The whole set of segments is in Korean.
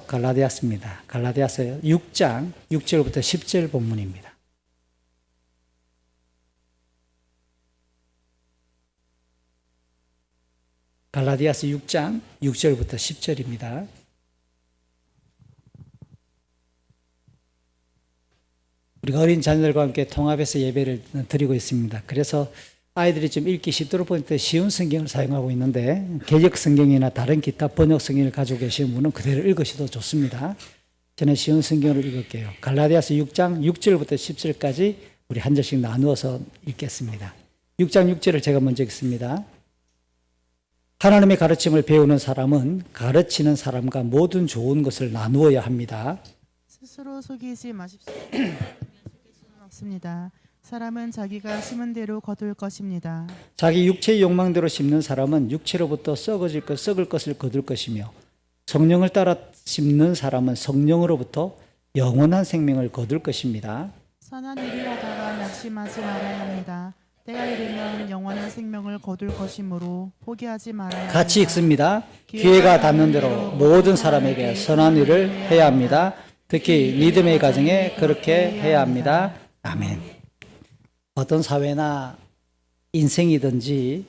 갈라디아서입니다. 갈라디아서 6장 6절부터 10절 본문입니다. 갈라디아서 6장 6절부터 10절입니다. 우리가 어린 자녀들과 함께 통합해서 예배를 드리고 있습니다. 그래서 아이들이 좀 읽기 쉽도록 보니까 쉬운 성경을 사용하고 있는데 개역 성경이나 다른 기타 번역 성경을 가지고 계신 분은 그대로 읽으셔도 좋습니다. 저는 쉬운 성경을 읽을게요. 갈라디아서 6장 6절부터 10절까지 우리 한 절씩 나누어서 읽겠습니다. 6장 6절을 제가 먼저 읽습니다. 하나님의 가르침을 배우는 사람은 가르치는 사람과 모든 좋은 것을 나누어야 합니다. 스스로 속이지 마십시오. 속일 수는 없습니다. 사람은 자기가 심은 대로 거둘 것입니다. 자기 육체의 욕망대로 심는 사람은 육체로부터 썩을 것을 거둘 것이며 성령을 따라 심는 사람은 성령으로부터 영원한 생명을 거둘 것입니다. 선한 일을 하다가 낙심하지 말아야 합니다. 때가 이르면 영원한 생명을 거둘 것이므로 포기하지 말아야 합니다. 같이 읽습니다. 기회가 닿는 대로 모든 사람에게 선한 일을 해야 합니다. 특히 믿음의 가정에 그렇게 해야 합니다. 아멘. 어떤 사회나 인생이든지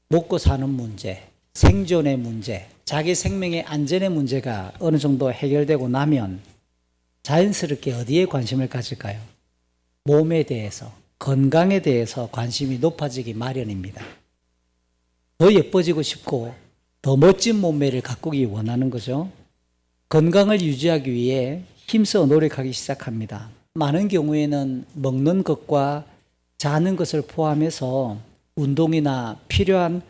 먹고 사는 문제, 생존의 문제, 자기 생명의 안전의 문제가 어느 정도 해결되고 나면 자연스럽게 어디에 관심을 가질까요? 몸에 대해서, 건강에 대해서 관심이 높아지기 마련입니다. 더 예뻐지고 싶고 더 멋진 몸매를 가꾸기 원하는 거죠. 건강을 유지하기 위해 힘써 노력하기 시작합니다. 많은 경우에는 먹는 것과 자는 것을 포함해서 운동이나 필요한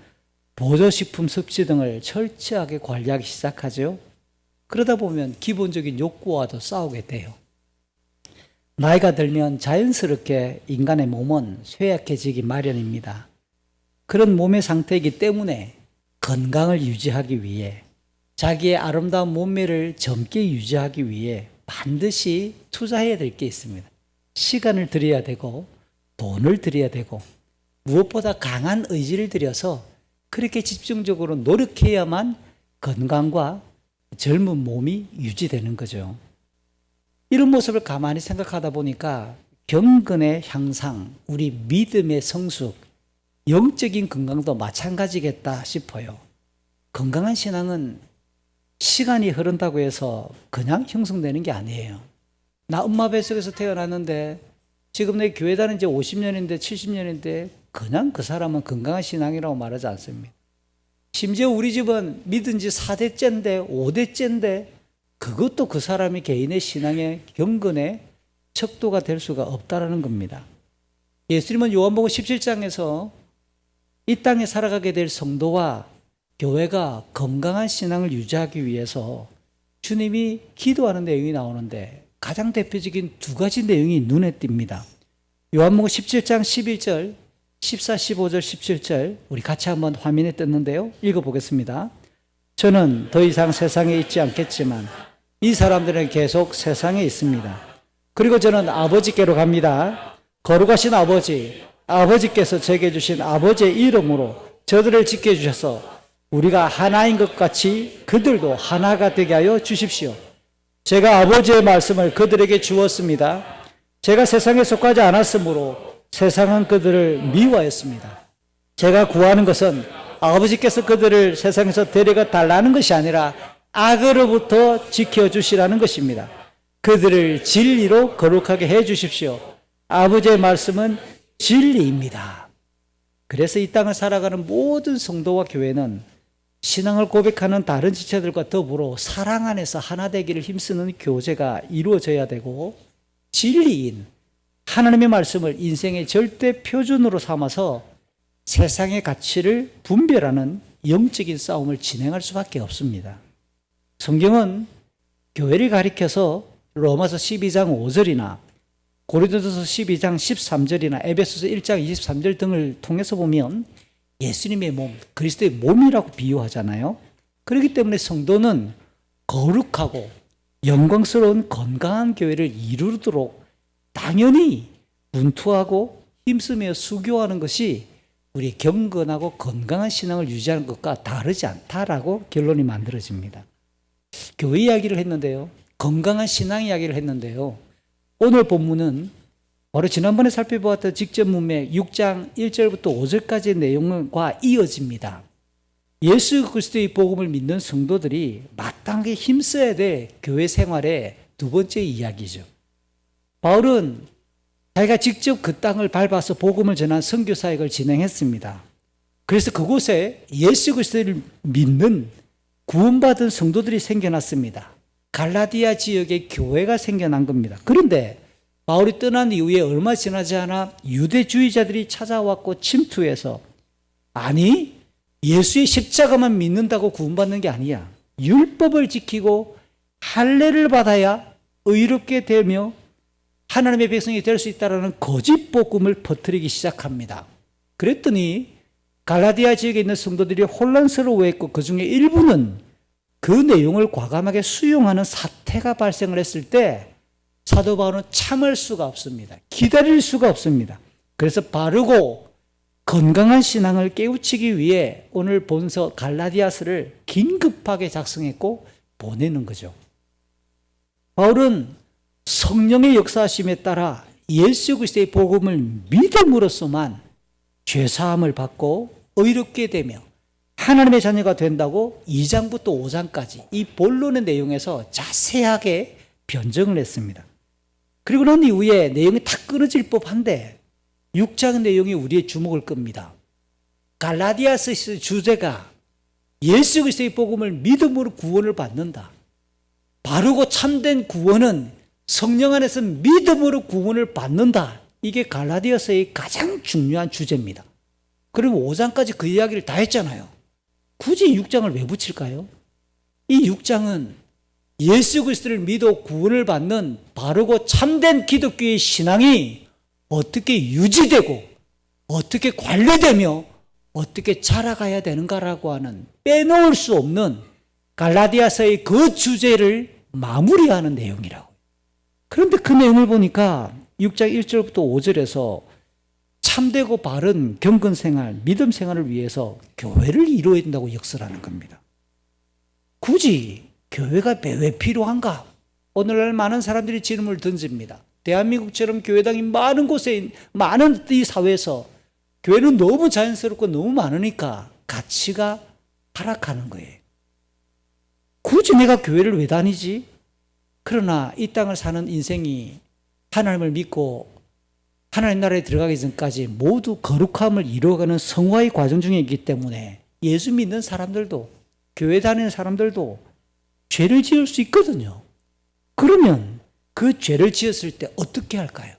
보조식품 섭취 등을 철저하게 관리하기 시작하죠. 그러다 보면 기본적인 욕구와도 싸우게 돼요. 나이가 들면 자연스럽게 인간의 몸은 쇠약해지기 마련입니다. 그런 몸의 상태이기 때문에 건강을 유지하기 위해 자기의 아름다운 몸매를 젊게 유지하기 위해 반드시 투자해야 될 게 있습니다. 시간을 들여야 되고 돈을 들여야 되고 무엇보다 강한 의지를 들여서 그렇게 집중적으로 노력해야만 건강과 젊은 몸이 유지되는 거죠. 이런 모습을 가만히 생각하다 보니까 경건의 향상, 우리 믿음의 성숙, 영적인 건강도 마찬가지겠다 싶어요. 건강한 신앙은 시간이 흐른다고 해서 그냥 형성되는 게 아니에요. 나 엄마 뱃속에서 태어났는데 지금 내 교회 다닌 지 50년인데 70년인데 그냥 그 사람은 건강한 신앙이라고 말하지 않습니다. 심지어 우리 집은 믿은 지 4대째인데 5대째인데 그것도 그 사람이 개인의 신앙의 경건의 척도가 될 수가 없다라는 겁니다. 예수님은 요한복음 17장에서 이 땅에 살아가게 될 성도와 교회가 건강한 신앙을 유지하기 위해서 주님이 기도하는 내용이 나오는데 가장 대표적인 두 가지 내용이 눈에 띕니다. 요한복음 17장 11절, 14, 15절, 17절 우리 같이 한번 화면에 떴는데요. 읽어보겠습니다. 저는 더 이상 세상에 있지 않겠지만 이 사람들은 계속 세상에 있습니다. 그리고 저는 아버지께로 갑니다. 거룩하신 아버지, 아버지께서 제게 주신 아버지의 이름으로 저들을 지켜주셔서 우리가 하나인 것 같이 그들도 하나가 되게 하여 주십시오. 제가 아버지의 말씀을 그들에게 주었습니다. 제가 세상에 속하지 않았으므로 세상은 그들을 미워했습니다. 제가 구하는 것은 아버지께서 그들을 세상에서 데려가 달라는 것이 아니라 악으로부터 지켜주시라는 것입니다. 그들을 진리로 거룩하게 해 주십시오. 아버지의 말씀은 진리입니다. 그래서 이 땅을 살아가는 모든 성도와 교회는 신앙을 고백하는 다른 지체들과 더불어 사랑 안에서 하나 되기를 힘쓰는 교제가 이루어져야 되고 진리인 하나님의 말씀을 인생의 절대 표준으로 삼아서 세상의 가치를 분별하는 영적인 싸움을 진행할 수밖에 없습니다. 성경은 교회를 가리켜서 로마서 12장 5절이나 고린도서 12장 13절이나 에베소서 1장 23절 등을 통해서 보면 예수님의 몸, 그리스도의 몸이라고 비유하잖아요. 그렇기 때문에 성도는 거룩하고 영광스러운 건강한 교회를 이루도록 당연히 분투하고 힘쓰며 수교하는 것이 우리 경건하고 건강한 신앙을 유지하는 것과 다르지 않다라고 결론이 만들어집니다. 교회 이야기를 했는데요. 건강한 신앙 이야기를 했는데요. 오늘 본문은 바로 지난번에 살펴보았던 직접 문맥 6장 1절부터 5절까지의 내용과 이어집니다. 예수 그리스도의 복음을 믿는 성도들이 마땅하게 힘써야 될 교회 생활의 두 번째 이야기죠. 바울은 자기가 직접 그 땅을 밟아서 복음을 전한 선교 사역을 진행했습니다. 그래서 그곳에 예수 그리스도를 믿는 구원받은 성도들이 생겨났습니다. 갈라디아 지역에 교회가 생겨난 겁니다. 그런데 바울이 떠난 이후에 얼마 지나지 않아 유대주의자들이 찾아왔고 침투해서 아니 예수의 십자가만 믿는다고 구원받는 게 아니야. 율법을 지키고 할례를 받아야 의롭게 되며 하나님의 백성이 될 수 있다는 거짓 복음을 퍼뜨리기 시작합니다. 그랬더니 갈라디아 지역에 있는 성도들이 혼란스러워했고 그 중에 일부는 그 내용을 과감하게 수용하는 사태가 발생을 했을 때 사도 바울은 참을 수가 없습니다. 기다릴 수가 없습니다. 그래서 바르고 건강한 신앙을 깨우치기 위해 오늘 본서 갈라디아서를 긴급하게 작성했고 보내는 거죠. 바울은 성령의 역사하심에 따라 예수 그리스도의 복음을 믿음으로써만 죄사함을 받고 의롭게 되며 하나님의 자녀가 된다고 2장부터 5장까지 이 본론의 내용에서 자세하게 변정을 했습니다. 그리고 난 이후에 내용이 다 끊어질 법한데 6장 내용이 우리의 주목을 끕니다. 갈라디아서의 주제가 예수 그리스도의 복음을 믿음으로 구원을 받는다. 바르고 참된 구원은 성령 안에서 믿음으로 구원을 받는다. 이게 갈라디아서의 가장 중요한 주제입니다. 그리고 5장까지 그 이야기를 다 했잖아요. 굳이 6장을 왜 붙일까요? 이 6장은 예수 그리스도를 믿어 구원을 받는 바르고 참된 기독교의 신앙이 어떻게 유지되고 어떻게 관리되며 어떻게 자라가야 되는가라고 하는 빼놓을 수 없는 갈라디아서의 그 주제를 마무리하는 내용이라고. 그런데 그 내용을 보니까 6장 1절부터 5절에서 참되고 바른 경건 생활, 믿음 생활을 위해서 교회를 이루어야 된다고 역설하는 겁니다. 굳이 교회가 왜 필요한가? 오늘날 많은 사람들이 질문을 던집니다. 대한민국처럼 교회당이 많은 곳에, 많은 이 사회에서 교회는 너무 자연스럽고 너무 많으니까 가치가 하락하는 거예요. 굳이 내가 교회를 왜 다니지? 그러나 이 땅을 사는 인생이 하나님을 믿고 하나님 나라에 들어가기 전까지 모두 거룩함을 이루어가는 성화의 과정 중에 있기 때문에 예수 믿는 사람들도 교회 다니는 사람들도 죄를 지을 수 있거든요. 그러면 그 죄를 지었을 때 어떻게 할까요?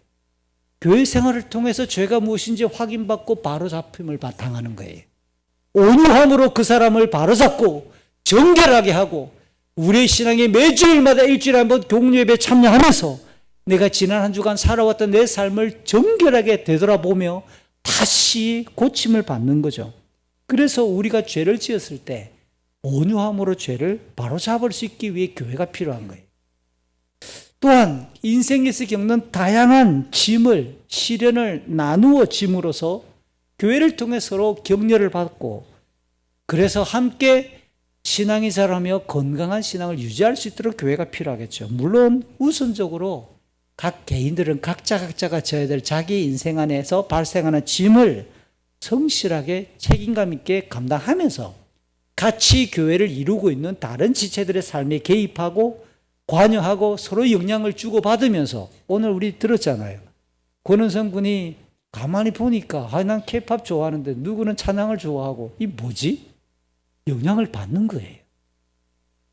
교회 생활을 통해서 죄가 무엇인지 확인받고 바로잡힘을 당하는 거예요. 온유함으로 그 사람을 바로잡고 정결하게 하고 우리의 신앙에 매주일마다 일주일에 한번 공유예배 참여하면서 내가 지난 한 주간 살아왔던 내 삶을 정결하게 되돌아보며 다시 고침을 받는 거죠. 그래서 우리가 죄를 지었을 때 온유함으로 죄를 바로잡을 수 있기 위해 교회가 필요한 거예요. 또한 인생에서 겪는 다양한 짐을, 시련을 나누어 짐으로써 교회를 통해 서로 격려를 받고 그래서 함께 신앙이 자라며 건강한 신앙을 유지할 수 있도록 교회가 필요하겠죠. 물론 우선적으로 각 개인들은 각자가 져야 될 자기 인생 안에서 발생하는 짐을 성실하게 책임감 있게 감당하면서 같이 교회를 이루고 있는 다른 지체들의 삶에 개입하고 관여하고 서로 영향을 주고받으면서 오늘 우리 들었잖아요. 권은성 군이 가만히 보니까 난 K-팝 좋아하는데 누구는 찬양을 좋아하고 이 뭐지? 영향을 받는 거예요.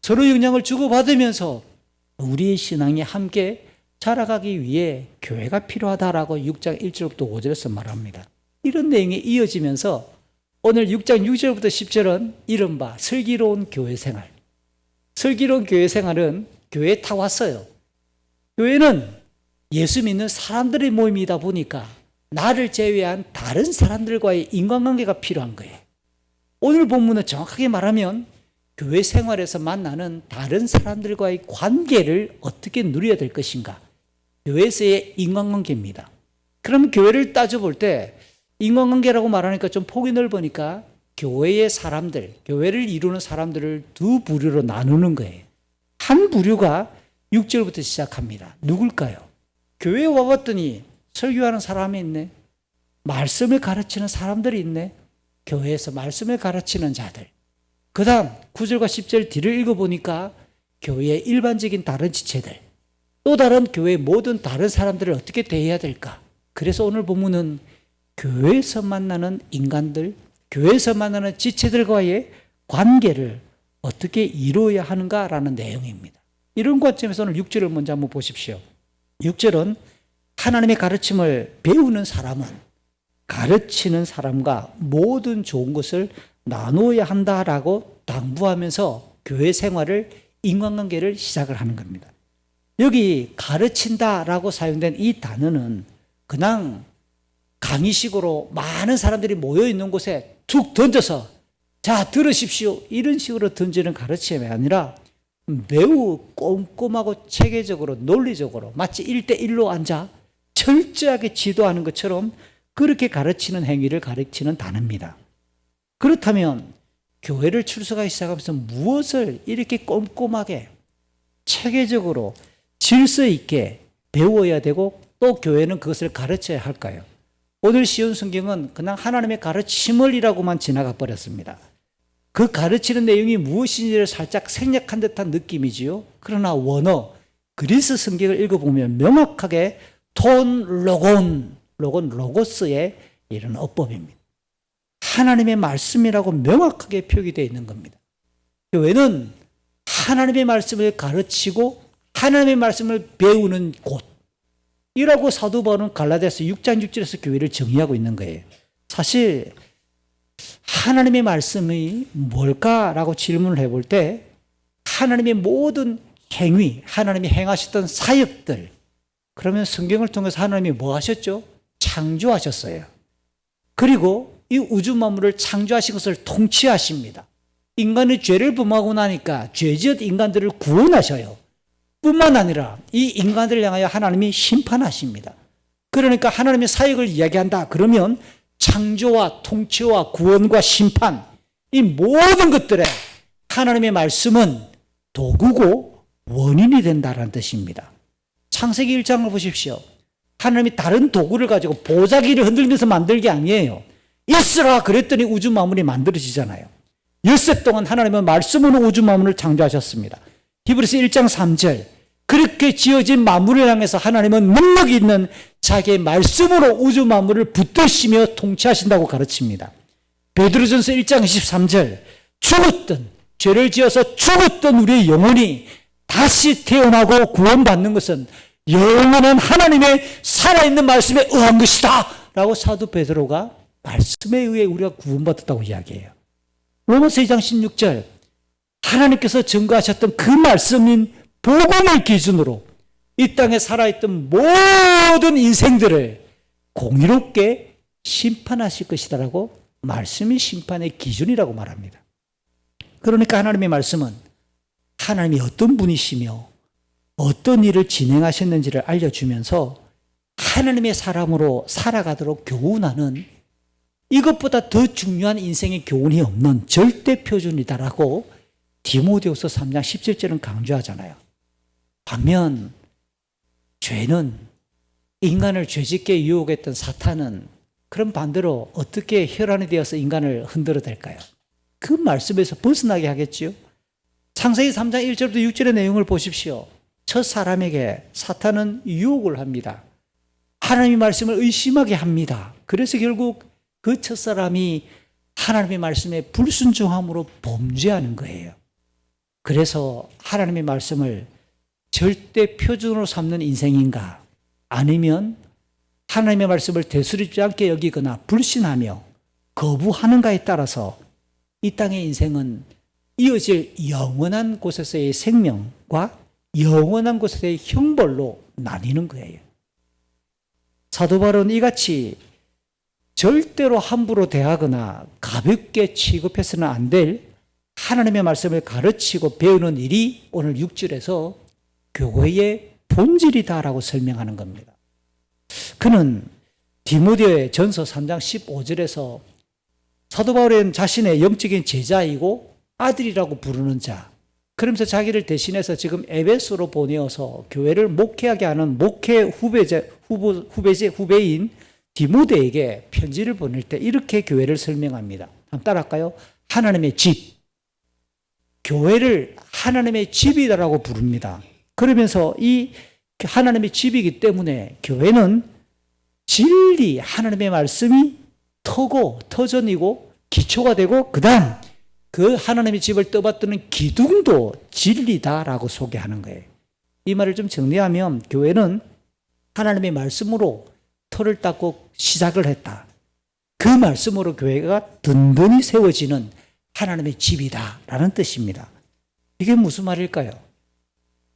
서로 영향을 주고받으면서 우리의 신앙이 함께 자라가기 위해 교회가 필요하다라고 6장 1절부터 5절에서 말합니다. 이런 내용이 이어지면서 오늘 6장 6절부터 10절은 이른바 슬기로운 교회 생활. 슬기로운 교회 생활은 교회에 다 왔어요. 교회는 예수 믿는 사람들의 모임이다 보니까 나를 제외한 다른 사람들과의 인간관계가 필요한 거예요. 오늘 본문은 정확하게 말하면 교회 생활에서 만나는 다른 사람들과의 관계를 어떻게 누려야 될 것인가. 교회에서의 인간관계입니다. 그럼 교회를 따져볼 때 인간관계라고 말하니까 좀 폭이 넓으니까 교회의 사람들, 교회를 이루는 사람들을 두 부류로 나누는 거예요. 한 부류가 6절부터 시작합니다. 누굴까요? 교회에 와봤더니 설교하는 사람이 있네. 말씀을 가르치는 사람들이 있네. 교회에서 말씀을 가르치는 자들. 그 다음 9절과 10절 뒤를 읽어보니까 교회의 일반적인 다른 지체들, 또 다른 교회의 모든 다른 사람들을 어떻게 대해야 될까? 그래서 오늘 본문은 교회에서 만나는 인간들, 교회에서 만나는 지체들과의 관계를 어떻게 이루어야 하는가라는 내용입니다. 이런 관점에서 오늘 6절을 먼저 한번 보십시오. 6절은 하나님의 가르침을 배우는 사람은 가르치는 사람과 모든 좋은 것을 나누어야 한다라고 당부하면서 교회 생활을, 인간관계를 시작을 하는 겁니다. 여기 가르친다라고 사용된 이 단어는 그냥 강의식으로 많은 사람들이 모여있는 곳에 툭 던져서 자 들으십시오 이런 식으로 던지는 가르침이 아니라 매우 꼼꼼하고 체계적으로 논리적으로 마치 1대1로 앉아 철저하게 지도하는 것처럼 그렇게 가르치는 행위를 가르치는 단어입니다. 그렇다면 교회를 출석하기 시작하면서 무엇을 이렇게 꼼꼼하게 체계적으로 질서 있게 배워야 되고 또 교회는 그것을 가르쳐야 할까요? 오늘 시온 성경은 그냥 하나님의 가르침을이라고만 지나가 버렸습니다. 그 가르치는 내용이 무엇인지를 살짝 생략한 듯한 느낌이지요. 그러나 원어 그리스 성경을 읽어보면 명확하게 로고스의 이런 어법입니다. 하나님의 말씀이라고 명확하게 표기되어 있는 겁니다. 교회는 하나님의 말씀을 가르치고 하나님의 말씀을 배우는 곳이라고 사도 바울은 갈라디아서 6장 6절에서 교회를 정의하고 있는 거예요. 사실 하나님의 말씀이 뭘까라고 질문을 해볼 때 하나님의 모든 행위, 하나님이 행하셨던 사역들, 그러면 성경을 통해서 하나님이 뭐 하셨죠? 창조하셨어요. 그리고 이 우주 만물을 창조하신 것을 통치하십니다. 인간의 죄를 범하고 나니까 죄지은 인간들을 구원하셔요. 뿐만 아니라 이 인간들을 향하여 하나님이 심판하십니다. 그러니까 하나님의 사역을 이야기한다. 그러면 창조와 통치와 구원과 심판, 이 모든 것들에 하나님의 말씀은 도구고 원인이 된다는 뜻입니다. 창세기 1장을 보십시오. 하나님이 다른 도구를 가지고 보자기를 흔들면서 만들 게 아니에요. 있으라 그랬더니 우주 만물이 만들어지잖아요. 엿새 동안 하나님은 말씀으로 우주 만물을 창조하셨습니다. 히브리서 1장 3절 그렇게 지어진 만물을 향해서 하나님은 능력이 있는 자기의 말씀으로 우주 만물을 붙드시며 통치하신다고 가르칩니다. 베드로전서 1장 23절 죽었던 죄를 지어서 죽었던 우리의 영혼이 다시 태어나고 구원받는 것은 영원한 하나님의 살아있는 말씀에 의한 것이다 라고 사도 베드로가 말씀에 의해 우리가 구원받았다고 이야기해요. 로마서 2장 16절 하나님께서 증거하셨던 그 말씀인 복음을 기준으로 이 땅에 살아있던 모든 인생들을 공의롭게 심판하실 것이다라고 말씀이 심판의 기준이라고 말합니다. 그러니까 하나님의 말씀은 하나님이 어떤 분이시며 어떤 일을 진행하셨는지를 알려주면서 하나님의 사람으로 살아가도록 교훈하는 이것보다 더 중요한 인생의 교훈이 없는 절대 표준이다라고 디모데후서 3장 17절은 강조하잖아요. 반면 죄는 인간을 죄짓게 유혹했던 사탄은 그럼 반대로 어떻게 혈안이 되어서 인간을 흔들어 댈까요? 그 말씀에서 벗어나게 하겠지요. 창세기 3장 1절부터 6절의 내용을 보십시오. 첫 사람에게 사탄은 유혹을 합니다. 하나님의 말씀을 의심하게 합니다. 그래서 결국 그 첫 사람이 하나님의 말씀에 불순종함으로 범죄하는 거예요. 그래서 하나님의 말씀을 절대 표준으로 삼는 인생인가 아니면 하나님의 말씀을 되스럽지 않게 여기거나 불신하며 거부하는가에 따라서 이 땅의 인생은 이어질 영원한 곳에서의 생명과 영원한 곳에서의 형벌로 나뉘는 거예요. 사도 바울은 이같이 절대로 함부로 대하거나 가볍게 취급해서는 안 될 하나님의 말씀을 가르치고 배우는 일이 오늘 6절에서 교회의 본질이다라고 설명하는 겁니다. 그는 디모데의 전서 3장 15절에서 사도 바울은 자신의 영적인 제자이고 아들이라고 부르는 자, 그 그러면서 자기를 대신해서 지금 에베소로 보내어서 교회를 목회하게 하는 목회 후배인 디모데에게 편지를 보낼 때 이렇게 교회를 설명합니다. 한번 따라할까요? 하나님의 집. 교회를 하나님의 집이라고 부릅니다. 그러면서 이 하나님의 집이기 때문에 교회는 진리, 하나님의 말씀이 터전이고 기초가 되고 그다음 그 하나님의 집을 떠받드는 기둥도 진리다라고 소개하는 거예요. 이 말을 좀 정리하면 교회는 하나님의 말씀으로 터를 닦고 시작을 했다. 그 말씀으로 교회가 든든히 세워지는 하나님의 집이다라는 뜻입니다. 이게 무슨 말일까요?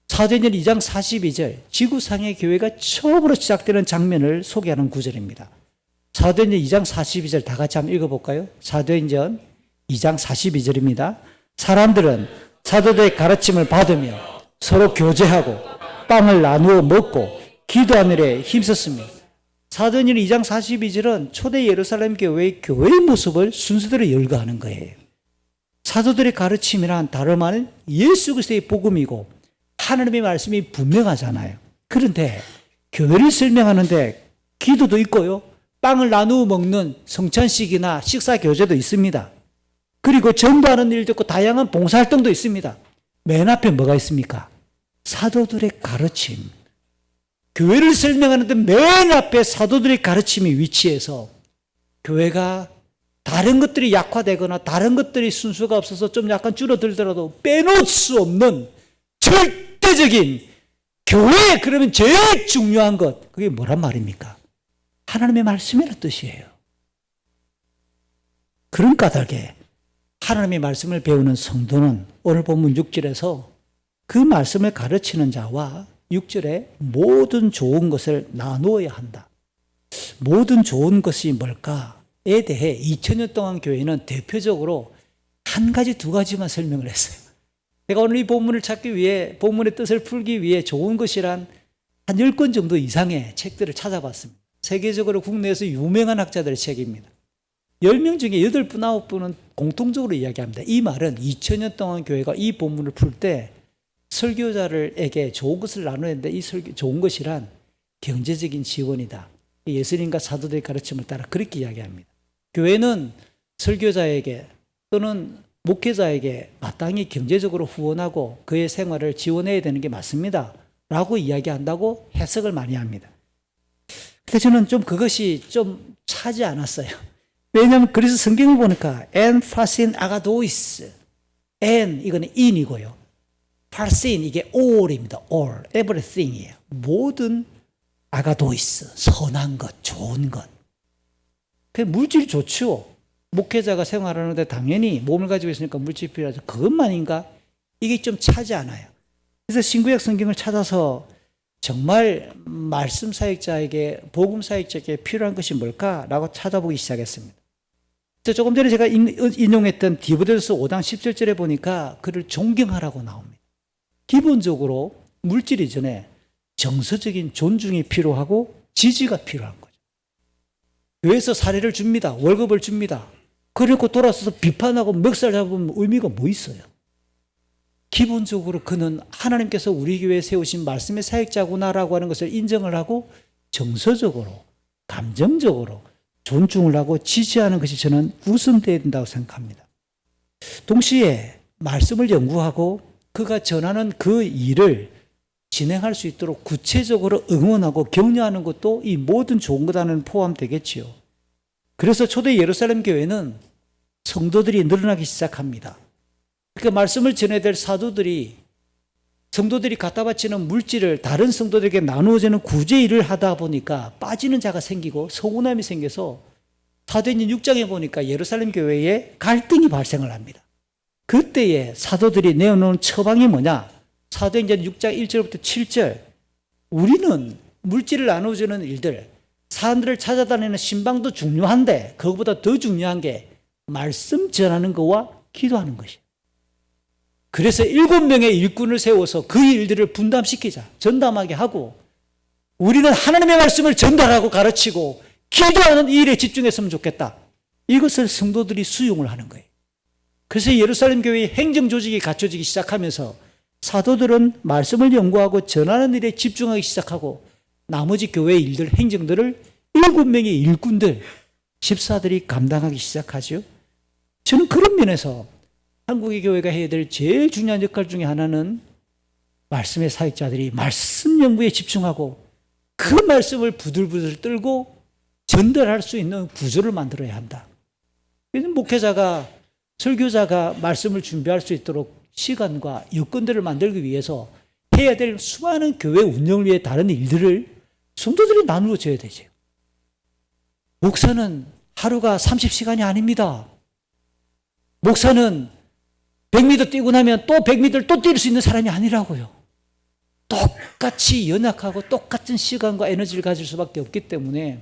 사도행전 2장 42절 지구상의 교회가 처음으로 시작되는 장면을 소개하는 구절입니다. 사도행전 2장 42절 다 같이 한번 읽어볼까요? 사도행전 2장 42절입니다. 사람들은 사도들의 가르침을 받으며 서로 교제하고 빵을 나누어 먹고 기도하느라 힘썼으며 사도행전 2장 42절은 초대 예루살렘 교회의 모습을 순서대로 열거하는 거예요. 사도들의 가르침이란 다름 아닌 예수 그리스도의 복음이고 하나님의 말씀이 분명하잖아요. 그런데 교회를 설명하는데 기도도 있고요. 빵을 나누어 먹는 성찬식이나 식사 교제도 있습니다. 그리고 전도하는 일도 있고 다양한 봉사활동도 있습니다. 맨 앞에 뭐가 있습니까? 사도들의 가르침. 교회를 설명하는데 맨 앞에 사도들의 가르침이 위치해서 교회가 다른 것들이 약화되거나 다른 것들이 순수가 없어서 좀 약간 줄어들더라도 빼놓을 수 없는 절대적인 교회, 그러면 제일 중요한 것, 그게 뭐란 말입니까? 하나님의 말씀이라는 뜻이에요. 그런 까닭에 하나님의 말씀을 배우는 성도는 오늘 본문 6절에서 그 말씀을 가르치는 자와 6절에 모든 좋은 것을 나누어야 한다. 모든 좋은 것이 뭘까에 대해 2000년 동안 교회는 대표적으로 한 가지, 두 가지만 설명을 했어요. 제가 오늘 이 본문을 찾기 위해, 본문의 뜻을 풀기 위해 좋은 것이란 한 10권 정도 이상의 책들을 찾아봤습니다. 세계적으로 국내에서 유명한 학자들의 책입니다. 10명 중에 8분, 9분은 공통적으로 이야기합니다. 이 말은 2000년 동안 교회가 이 본문을 풀 때 설교자들에게 좋은 것을 나누는데 이 좋은 것이란 경제적인 지원이다. 예수님과 사도들의 가르침을 따라 그렇게 이야기합니다. 교회는 설교자에게 또는 목회자에게 마땅히 경제적으로 후원하고 그의 생활을 지원해야 되는 게 맞습니다. 라고 이야기한다고 해석을 많이 합니다. 근데 저는 좀 그것이 좀 차지 않았어요. 왜냐하면 그래서 성경을 보니까 en 파신 아가도이스 en 이거는 in이고요. 파신 이게 all입니다. all, everything이에요. 모든 아가도이스, 선한 것, 좋은 것. 그 물질이 좋죠. 목회자가 생활하는데 당연히 몸을 가지고 있으니까 물질이 필요하죠. 그것만인가? 이게 좀 차지 않아요. 그래서 신구약 성경을 찾아서 정말 말씀 사역자에게, 복음 사역자에게 필요한 것이 뭘까라고 찾아보기 시작했습니다. 조금 전에 제가 인용했던 디모데전서 5장 17절에 보니까 그를 존경하라고 나옵니다. 기본적으로 물질 이전에 정서적인 존중이 필요하고 지지가 필요한 거죠. 교회에서 사례를 줍니다. 월급을 줍니다. 그리고 돌아서서 비판하고 멱살 잡으면 의미가 뭐 있어요? 기본적으로 그는 하나님께서 우리 교회에 세우신 말씀의 사역자구나라고 하는 것을 인정을 하고 정서적으로, 감정적으로 존중을 하고 지지하는 것이 저는 우선되어야 된다고 생각합니다. 동시에 말씀을 연구하고 그가 전하는 그 일을 진행할 수 있도록 구체적으로 응원하고 격려하는 것도 이 모든 좋은 것 안에는 포함되겠지요. 그래서 초대 예루살렘 교회는 성도들이 늘어나기 시작합니다. 그러니까 말씀을 전해야 될 사도들이, 성도들이 갖다 바치는 물질을 다른 성도들에게 나누어지는 구제 일을 하다 보니까 빠지는 자가 생기고 서운함이 생겨서 사도행전 6장에 보니까 예루살렘 교회에 갈등이 발생을 합니다. 그때에 사도들이 내어놓은 처방이 뭐냐? 사도행전 6장 1절부터 7절. 우리는 물질을 나눠주는 일들, 사람들을 찾아다니는 신방도 중요한데 그것보다 더 중요한 게 말씀 전하는 것과 기도하는 것이에요. 그래서 7명의 일꾼을 세워서 그 일들을 분담시키자, 전담하게 하고 우리는 하나님의 말씀을 전달하고 가르치고 기도하는 이 일에 집중했으면 좋겠다. 이것을 성도들이 수용을 하는 거예요. 그래서 예루살렘 교회의 행정 조직이 갖춰지기 시작하면서 사도들은 말씀을 연구하고 전하는 일에 집중하기 시작하고 나머지 교회의 일들, 행정들을 7명의 일꾼들, 집사들이 감당하기 시작하죠. 저는 그런 면에서 한국의 교회가 해야 될 제일 중요한 역할 중에 하나는 말씀의 사역자들이 말씀 연구에 집중하고 그 말씀을 부들부들 떨고 전달할 수 있는 구조를 만들어야 한다. 그래서 목회자가, 설교자가 말씀을 준비할 수 있도록 시간과 여건들을 만들기 위해서 해야 될 수많은 교회 운영을 위해 다른 일들을 성도들이 나누어 줘야 되죠. 목사는 하루가 30시간이 아닙니다. 목사는 100m 뛰고 나면 또 100m를 또 뛸 수 있는 사람이 아니라고요. 똑같이 연약하고 똑같은 시간과 에너지를 가질 수밖에 없기 때문에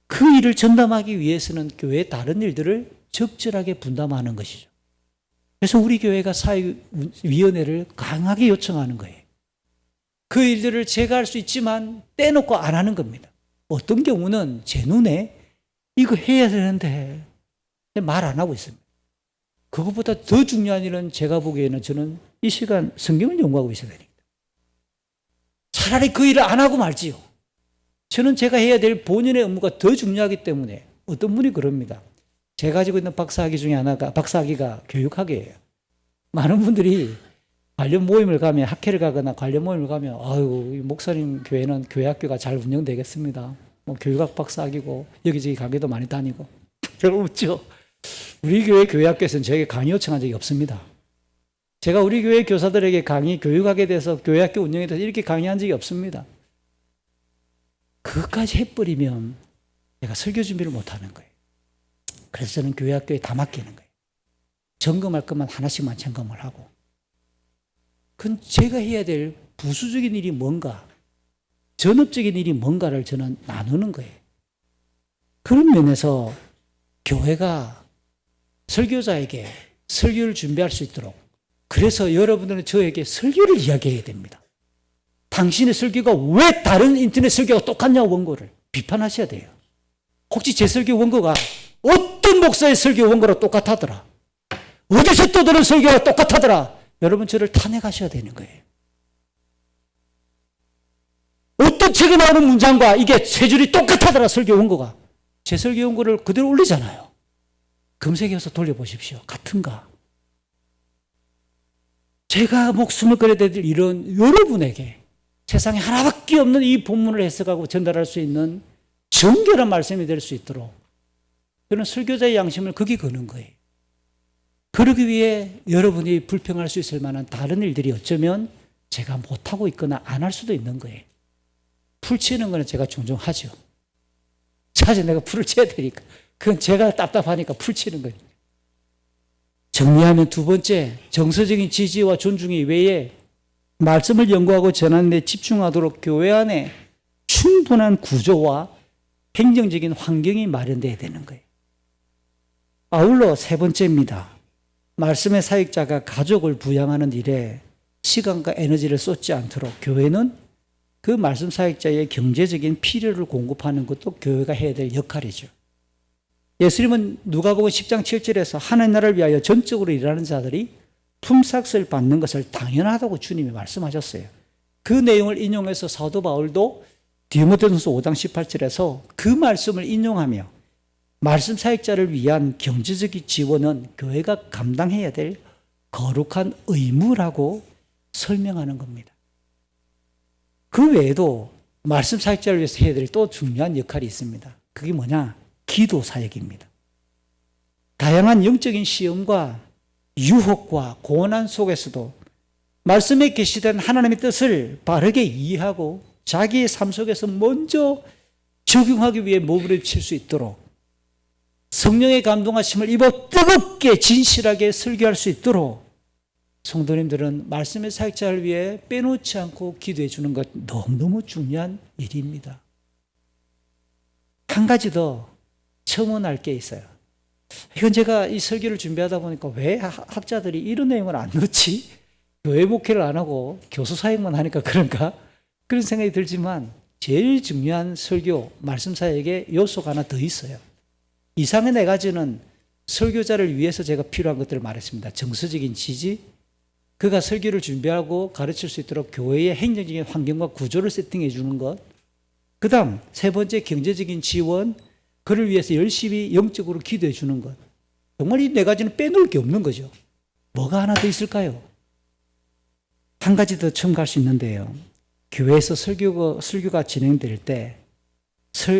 그 일을 전담하기 위해서는 교회의 다른 일들을 적절하게 분담하는 것이죠. 그래서 우리 교회가 사회위원회를 강하게 요청하는 거예요. 그 일들을 제가 할 수 있지만 떼놓고 안 하는 겁니다. 어떤 경우는 제 눈에 이거 해야 되는데 말 안 하고 있습니다. 그것보다 더 중요한 일은 제가 보기에는 저는 이 시간 성경을 연구하고 있어야 됩니다. 차라리 그 일을 안 하고 말지요. 저는 제가 해야 될 본연의 업무가 더 중요하기 때문에 어떤 분이 그럽니다. 제가 가지고 있는 박사학위 중에 하나가, 박사학위가 교육학이에요. 많은 분들이 관련 모임을 가면, 학회를 가거나 관련 모임을 가면, 아유, 목사님 교회는 교회학교가 잘 운영되겠습니다. 뭐 교육학 박사학위고 여기저기 강의도 많이 다니고. 제가 웃죠. 우리 교회 교회학교에서는 저에게 강의 요청한 적이 없습니다. 제가 우리 교회 교사들에게 강의, 교육학에 대해서, 교회학교 운영에 대해서 이렇게 강의한 적이 없습니다. 그것까지 해버리면 제가 설교 준비를 못하는 거예요. 그래서 저는 교회학교에 다 맡기는 거예요. 점검할 것만 하나씩만 점검을 하고. 그건 제가 해야 될 부수적인 일이 뭔가, 전업적인 일이 뭔가를 저는 나누는 거예요. 그런 면에서 교회가 설교자에게 설교를 준비할 수 있도록, 그래서 여러분들은 저에게 설교를 이야기해야 됩니다. 당신의 설교가 왜 다른 인터넷 설교가 똑같냐고 원고를 비판하셔야 돼요. 혹시 제 설교 원고가 어떤 목사의 설교 원고랑 똑같하더라, 어디서 떠드는 설교가 똑같하더라, 여러분 저를 탄핵하셔야 되는 거예요. 어떤 책에 나오는 문장과 이게 세 줄이 똑같하더라, 설교 원고가. 제 설교 원고를 그대로 올리잖아요. 검색해서 돌려보십시오. 같은가? 제가 목숨을 걸어야 될 일은 여러분에게 세상에 하나밖에 없는 이 본문을 해석하고 전달할 수 있는 정결한 말씀이 될 수 있도록 저는 설교자의 양심을 거기 거는 거예요. 그러기 위해 여러분이 불평할 수 있을 만한 다른 일들이 어쩌면 제가 못하고 있거나 안 할 수도 있는 거예요. 풀 치는 거는 제가 종종 하죠. 사실 내가 풀을 쳐야 되니까. 그건 제가 답답하니까 풀 치는 거예요. 정리하면 두 번째, 정서적인 지지와 존중 외에 말씀을 연구하고 전하는 데 집중하도록 교회 안에 충분한 구조와 행정적인 환경이 마련돼야 되는 거예요. 아울러 세 번째입니다. 말씀의 사역자가 가족을 부양하는 일에 시간과 에너지를 쏟지 않도록 교회는 그 말씀 사역자의 경제적인 필요를 공급하는 것도 교회가 해야 될 역할이죠. 예수님은 누가복음 10장 7절에서 하나님 나라를 위하여 전적으로 일하는 자들이 품삯을 받는 것을 당연하다고 주님이 말씀하셨어요. 그 내용을 인용해서 사도 바울도 디모데전서 5장 18절에서 그 말씀을 인용하며 말씀 사역자를 위한 경제적인 지원은 교회가 감당해야 될 거룩한 의무라고 설명하는 겁니다. 그 외에도 말씀 사역자를 위해서 해야 될 또 중요한 역할이 있습니다. 그게 뭐냐? 기도 사역입니다. 다양한 영적인 시험과 유혹과 고난 속에서도 말씀에 계시된 하나님의 뜻을 바르게 이해하고 자기의 삶 속에서 먼저 적용하기 위해 몸부림칠 수 있도록 성령의 감동하심을 입어 뜨겁게 진실하게 설교할 수 있도록 성도님들은 말씀의 사역자를 위해 빼놓지 않고 기도해 주는 것 너무너무 중요한 일입니다. 한 가지 더 첨언할 게 있어요. 이건 제가 이 설교를 준비하다 보니까 왜 학자들이 이런 내용을 안 넣지? 교회 목회를 안 하고 교수 사역만 하니까 그런가? 그런 생각이 들지만 제일 중요한 설교, 말씀 사역의 요소가 하나 더 있어요. 이상의 네 가지는 설교자를 위해서 제가 필요한 것들을 말했습니다. 정서적인 지지, 그가 설교를 준비하고 가르칠 수 있도록 교회의 행정적인 환경과 구조를 세팅해 주는 것, 그 다음 세 번째 경제적인 지원, 그를 위해서 열심히 영적으로 기도해 주는 것. 정말 이 네 가지는 빼놓을 게 없는 거죠. 뭐가 하나 더 있을까요? 한 가지 더 첨가할 수 있는데요. 교회에서 설교가 진행될 때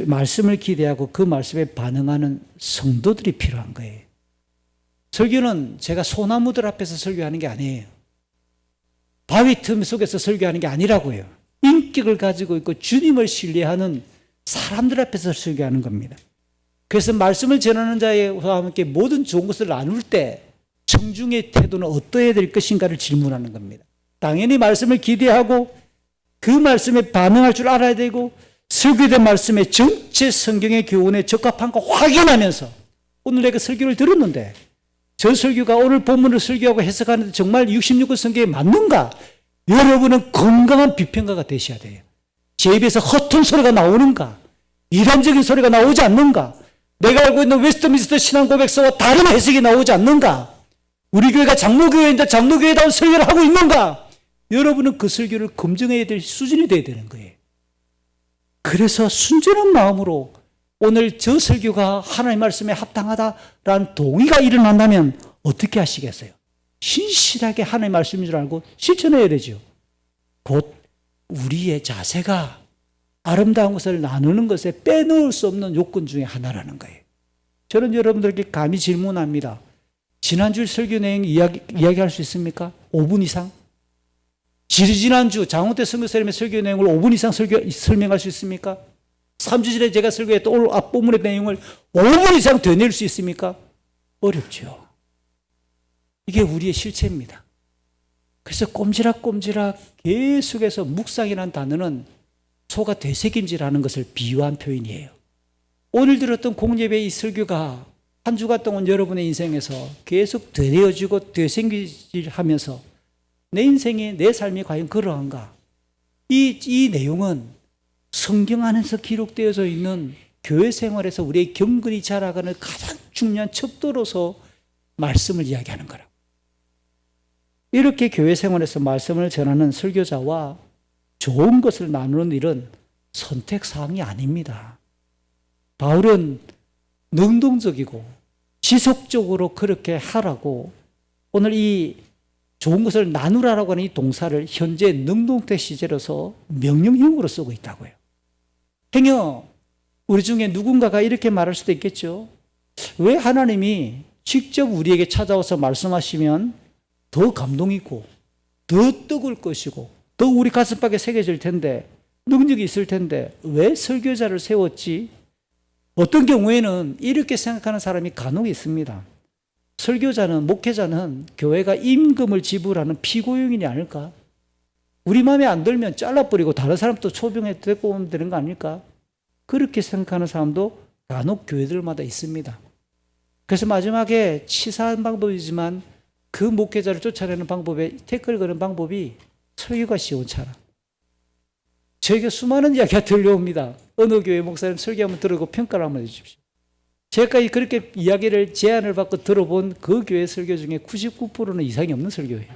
말씀을 기대하고 그 말씀에 반응하는 성도들이 필요한 거예요. 설교는 제가 소나무들 앞에서 설교하는 게 아니에요. 바위 틈 속에서 설교하는 게 아니라고요. 인격을 가지고 있고 주님을 신뢰하는 사람들 앞에서 설교하는 겁니다. 그래서 말씀을 전하는 자와 함께 모든 좋은 것을 나눌 때 청중의 태도는 어떠해야 될 것인가를 질문하는 겁니다. 당연히 말씀을 기대하고 그 말씀에 반응할 줄 알아야 되고 설교된 말씀의 전체 성경의 교훈에 적합한 거 확인하면서 오늘 내가 설교를 들었는데 저 설교가 오늘 본문을 설교하고 해석하는데 정말 66권 성경에 맞는가? 여러분은 건강한 비평가가 되셔야 돼요. 제 입에서 허튼 소리가 나오는가? 이단적인 소리가 나오지 않는가? 내가 알고 있는 웨스트민스터 신앙고백서와 다른 해석이 나오지 않는가? 우리 교회가 장로교회인데 장로교회다운 설교를 하고 있는가? 여러분은 그 설교를 검증해야 될 수준이 돼야 되는 거예요. 그래서 순전한 마음으로 오늘 저 설교가 하나님의 말씀에 합당하다라는 동의가 일어난다면 어떻게 하시겠어요? 신실하게 하나님의 말씀인 줄 알고 실천해야 되죠. 곧 우리의 자세가 아름다운 것을 나누는 것에 빼놓을 수 없는 요건 중에 하나라는 거예요. 저는 여러분들께 감히 질문합니다. 지난주 설교 내용 이야기할 수 있습니까? 5분 이상? 지난주 장훈태 선교사님의 설교 내용을 5분 이상 설명할 수 있습니까? 3주 전에 제가 설교했던 오늘 앞부분의 내용을 5분 이상 되낼 수 있습니까? 어렵죠. 이게 우리의 실체입니다. 그래서 꼼지락꼼지락 계속해서 묵상이라는 단어는 소가 되새김질하는 것을 비유한 표현이에요. 오늘 들었던 공예배의 이 설교가 한 주간 동안 여러분의 인생에서 계속 되뇌어지고 되새김질하면서 내 인생에 내 삶이 과연 그러한가? 이 내용은 성경 안에서 기록되어져 있는 교회 생활에서 우리의 경건이 자라가는 가장 중요한 척도로서 말씀을 이야기하는 거라. 이렇게 교회 생활에서 말씀을 전하는 설교자와 좋은 것을 나누는 일은 선택사항이 아닙니다. 바울은 능동적이고 지속적으로 그렇게 하라고 오늘 이 좋은 것을 나누라라고 하는 이 동사를 현재 능동태 시제로서 명령형으로 쓰고 있다고요. 행여 우리 중에 누군가가 이렇게 말할 수도 있겠죠. 왜 하나님이 직접 우리에게 찾아와서 말씀하시면 더 감동 있고 더 뜨거울 것이고 더 우리 가슴팍에 새겨질 텐데 능력이 있을 텐데 왜 설교자를 세웠지? 어떤 경우에는 이렇게 생각하는 사람이 간혹 있습니다. 설교자는, 목회자는 교회가 임금을 지불하는 피고용인이 아닐까? 우리 마음에 안 들면 잘라버리고 다른 사람 또 초빙해 데리고 오면 되는 거 아닐까? 그렇게 생각하는 사람도 간혹 교회들마다 있습니다. 그래서 마지막에 치사한 방법이지만 그 목회자를 쫓아내는 방법에 태클 거는 방법이 설교가 시원찮아. 저에게 수많은 이야기가 들려옵니다. 어느 교회 목사님 설교 한번 들어보고 평가를 한번 해주십시오. 제가 그렇게 이야기를 제안을 받고 들어본 그 교회 설교 중에 99%는 이상이 없는 설교예요.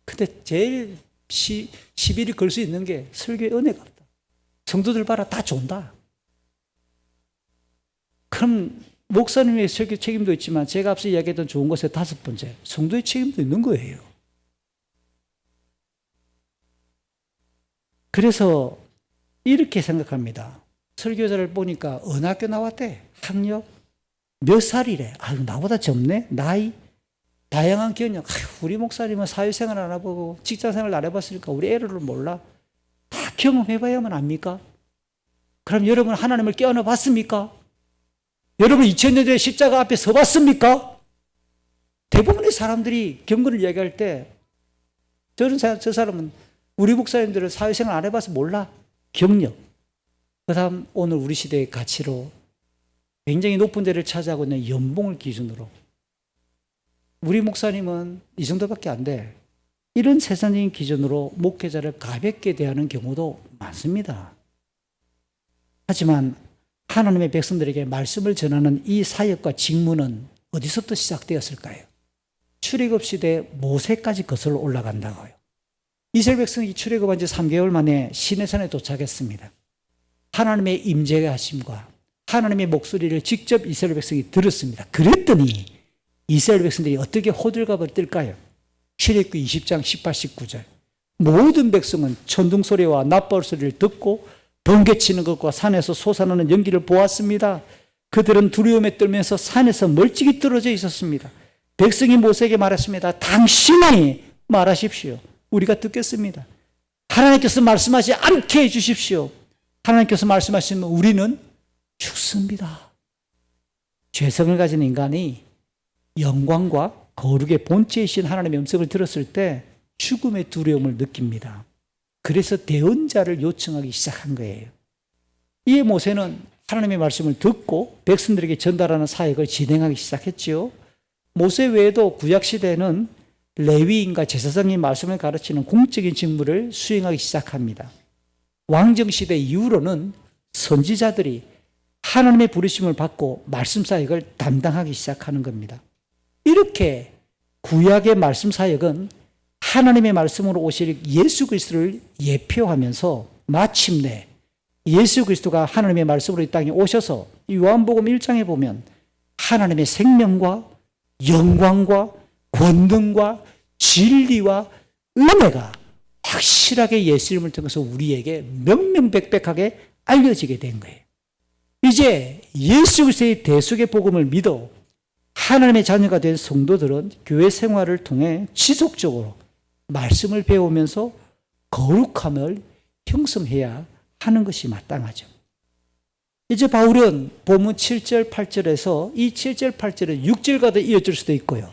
근데 제일 시비를 걸 수 있는 게 설교의 은혜가 없다. 성도들 봐라, 다 좋다. 그럼 목사님의 설교 책임도 있지만 제가 앞서 이야기했던 좋은 것의 5번째, 성도의 책임도 있는 거예요. 그래서 이렇게 생각합니다. 설교자를 보니까 어느 학교 나왔대? 학력? 몇 살이래? 아유, 나보다 젊네? 나이? 다양한 경력. 아유, 우리 목사님은 사회생활 안 해보고 직장생활 안 해봤으니까 우리 애를 몰라. 다 경험해봐야만 압니까? 그럼 여러분 하나님을 깨어나 봤습니까? 여러분 2000년 전에 십자가 앞에 서 봤습니까? 대부분의 사람들이 경건을 이야기할 때 저 사람은 우리 목사님들은 사회생활 안 해봐서 몰라. 경력. 그 다음 오늘 우리 시대의 가치로 굉장히 높은 데를 차지하고 있는 연봉을 기준으로 우리 목사님은 이 정도밖에 안 돼. 이런 세상적인 기준으로 목회자를 가볍게 대하는 경우도 많습니다. 하지만 하나님의 백성들에게 말씀을 전하는 이 사역과 직무는 어디서부터 시작되었을까요? 출애굽 시대 모세까지 거슬러 올라간다고요. 이스라엘 백성이 출애굽한 지 3개월 만에 시내산에 도착했습니다. 하나님의 임재하심과 하나님의 목소리를 직접 이스라엘 백성이 들었습니다. 그랬더니 이스라엘 백성들이 어떻게 호들갑을 뜰까요? 출애굽기 20장 18, 19절. 모든 백성은 천둥 소리와 낫바울 소리를 듣고 번개치는 것과 산에서 솟아나는 연기를 보았습니다. 그들은 두려움에 떨면서 산에서 멀찍이 떨어져 있었습니다. 백성이 모세에게 말했습니다. 당신이 말하십시오. 우리가 듣겠습니다. 하나님께서 말씀하지 않게 해주십시오. 하나님께서 말씀하시면 우리는 죽습니다. 죄성을 가진 인간이 영광과 거룩의 본체이신 하나님의 음성을 들었을 때 죽음의 두려움을 느낍니다. 그래서 대언자를 요청하기 시작한 거예요. 이에 모세는 하나님의 말씀을 듣고 백성들에게 전달하는 사역을 진행하기 시작했지요. 모세 외에도 구약시대에는 레위인과 제사장이 말씀을 가르치는 공적인 직무를 수행하기 시작합니다. 왕정시대 이후로는 선지자들이 하나님의 부르심을 받고 말씀 사역을 담당하기 시작하는 겁니다. 이렇게 구약의 말씀 사역은 하나님의 말씀으로 오실 예수 그리스도를 예표하면서 마침내 예수 그리스도가 하나님의 말씀으로 이 땅에 오셔서 요한복음 1장에 보면 하나님의 생명과 영광과 권능과 진리와 은혜가 확실하게 예수 이름을 통해서 우리에게 명명백백하게 알려지게 된 거예요. 이제 예수 그리스도의 대속의 복음을 믿어 하나님의 자녀가 된 성도들은 교회 생활을 통해 지속적으로 말씀을 배우면서 거룩함을 형성해야 하는 것이 마땅하죠. 이제 바울은 본문 7절, 8절에서 이 7절, 8절은 6절과도 이어질 수도 있고요.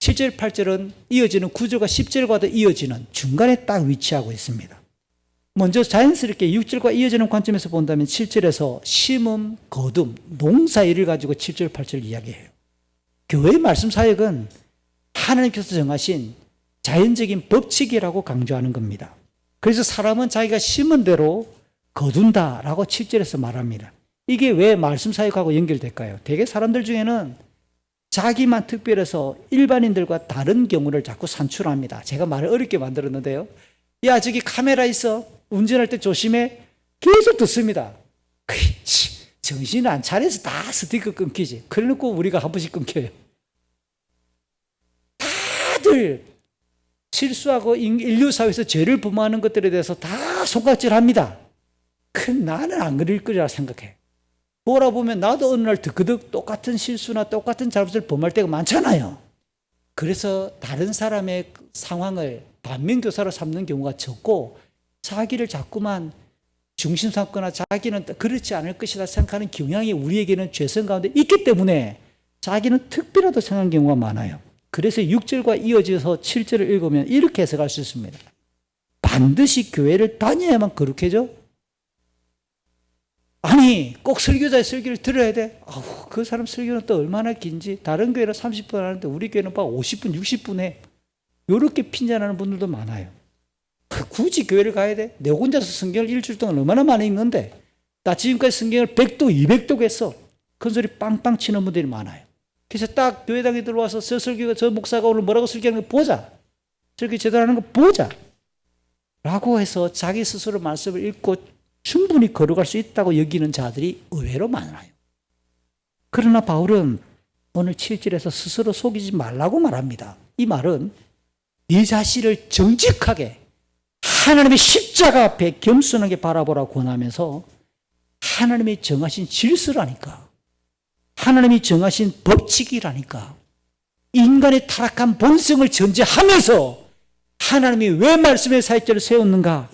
7절, 8절은 이어지는 9절과 10절과도 이어지는 중간에 딱 위치하고 있습니다. 먼저 자연스럽게 6절과 이어지는 관점에서 본다면 7절에서 심음, 거둠, 농사일을 가지고 7절, 8절 이야기해요. 교회의 말씀 사역은 하나님께서 정하신 자연적인 법칙이라고 강조하는 겁니다. 그래서 사람은 자기가 심은 대로 거둔다라고 7절에서 말합니다. 이게 왜 말씀 사역하고 연결될까요? 대개 사람들 중에는 자기만 특별해서 일반인들과 다른 경우를 자꾸 산출합니다. 제가 말을 어렵게 만들었는데요. 야, 저기 카메라 있어. 운전할 때 조심해. 계속 듣습니다. 정신을 안 차려서 다 스티커 끊기지. 그래놓고 우리가 한 번씩 끊겨요. 다들 실수하고 인류 사회에서 죄를 범하는 것들에 대해서 다 손가락질합니다. 나는 안 그럴 거라 생각해. 돌아보면 나도 어느 날 드그득 똑같은 실수나 똑같은 잘못을 범할 때가 많잖아요. 그래서 다른 사람의 상황을 반면교사로 삼는 경우가 적고 자기를 자꾸만 중심 삼거나 자기는 그렇지 않을 것이다 생각하는 경향이 우리에게는 죄성 가운데 있기 때문에 자기는 특별하다고 생각하는 경우가 많아요. 그래서 6절과 이어져서 7절을 읽으면 이렇게 해석할 수 있습니다. 반드시 교회를 다녀야만 거룩해져? 아니, 꼭 설교자의 설교를 들어야 돼? 그 사람 설교는 또 얼마나 긴지. 다른 교회는 30분 하는데 우리 교회는 막 50분, 60분 해. 이렇게 핀잔하는 분들도 많아요. 굳이 교회를 가야 돼? 내 혼자서 성경을 일주일 동안 얼마나 많이 읽는데? 나 지금까지 성경을 100도, 200도 했어. 큰 소리 빵빵 치는 분들이 많아요. 그래서 딱 교회당에 들어와서 저 설교가, 저 목사가 오늘 뭐라고 설교하는 거 보자. 설교 제대로 하는 거 보자. 라고 해서 자기 스스로 말씀을 읽고 충분히 걸어갈 수 있다고 여기는 자들이 의외로 많아요. 그러나 바울은 오늘 7절에서 스스로 속이지 말라고 말합니다. 이 말은 네 자신을 정직하게 하나님의 십자가 앞에 겸손하게 바라보라고 권하면서 하나님이 정하신 질서라니까, 하나님이 정하신 법칙이라니까, 인간의 타락한 본성을 전제하면서 하나님이 왜 말씀의 사역자를 세웠는가?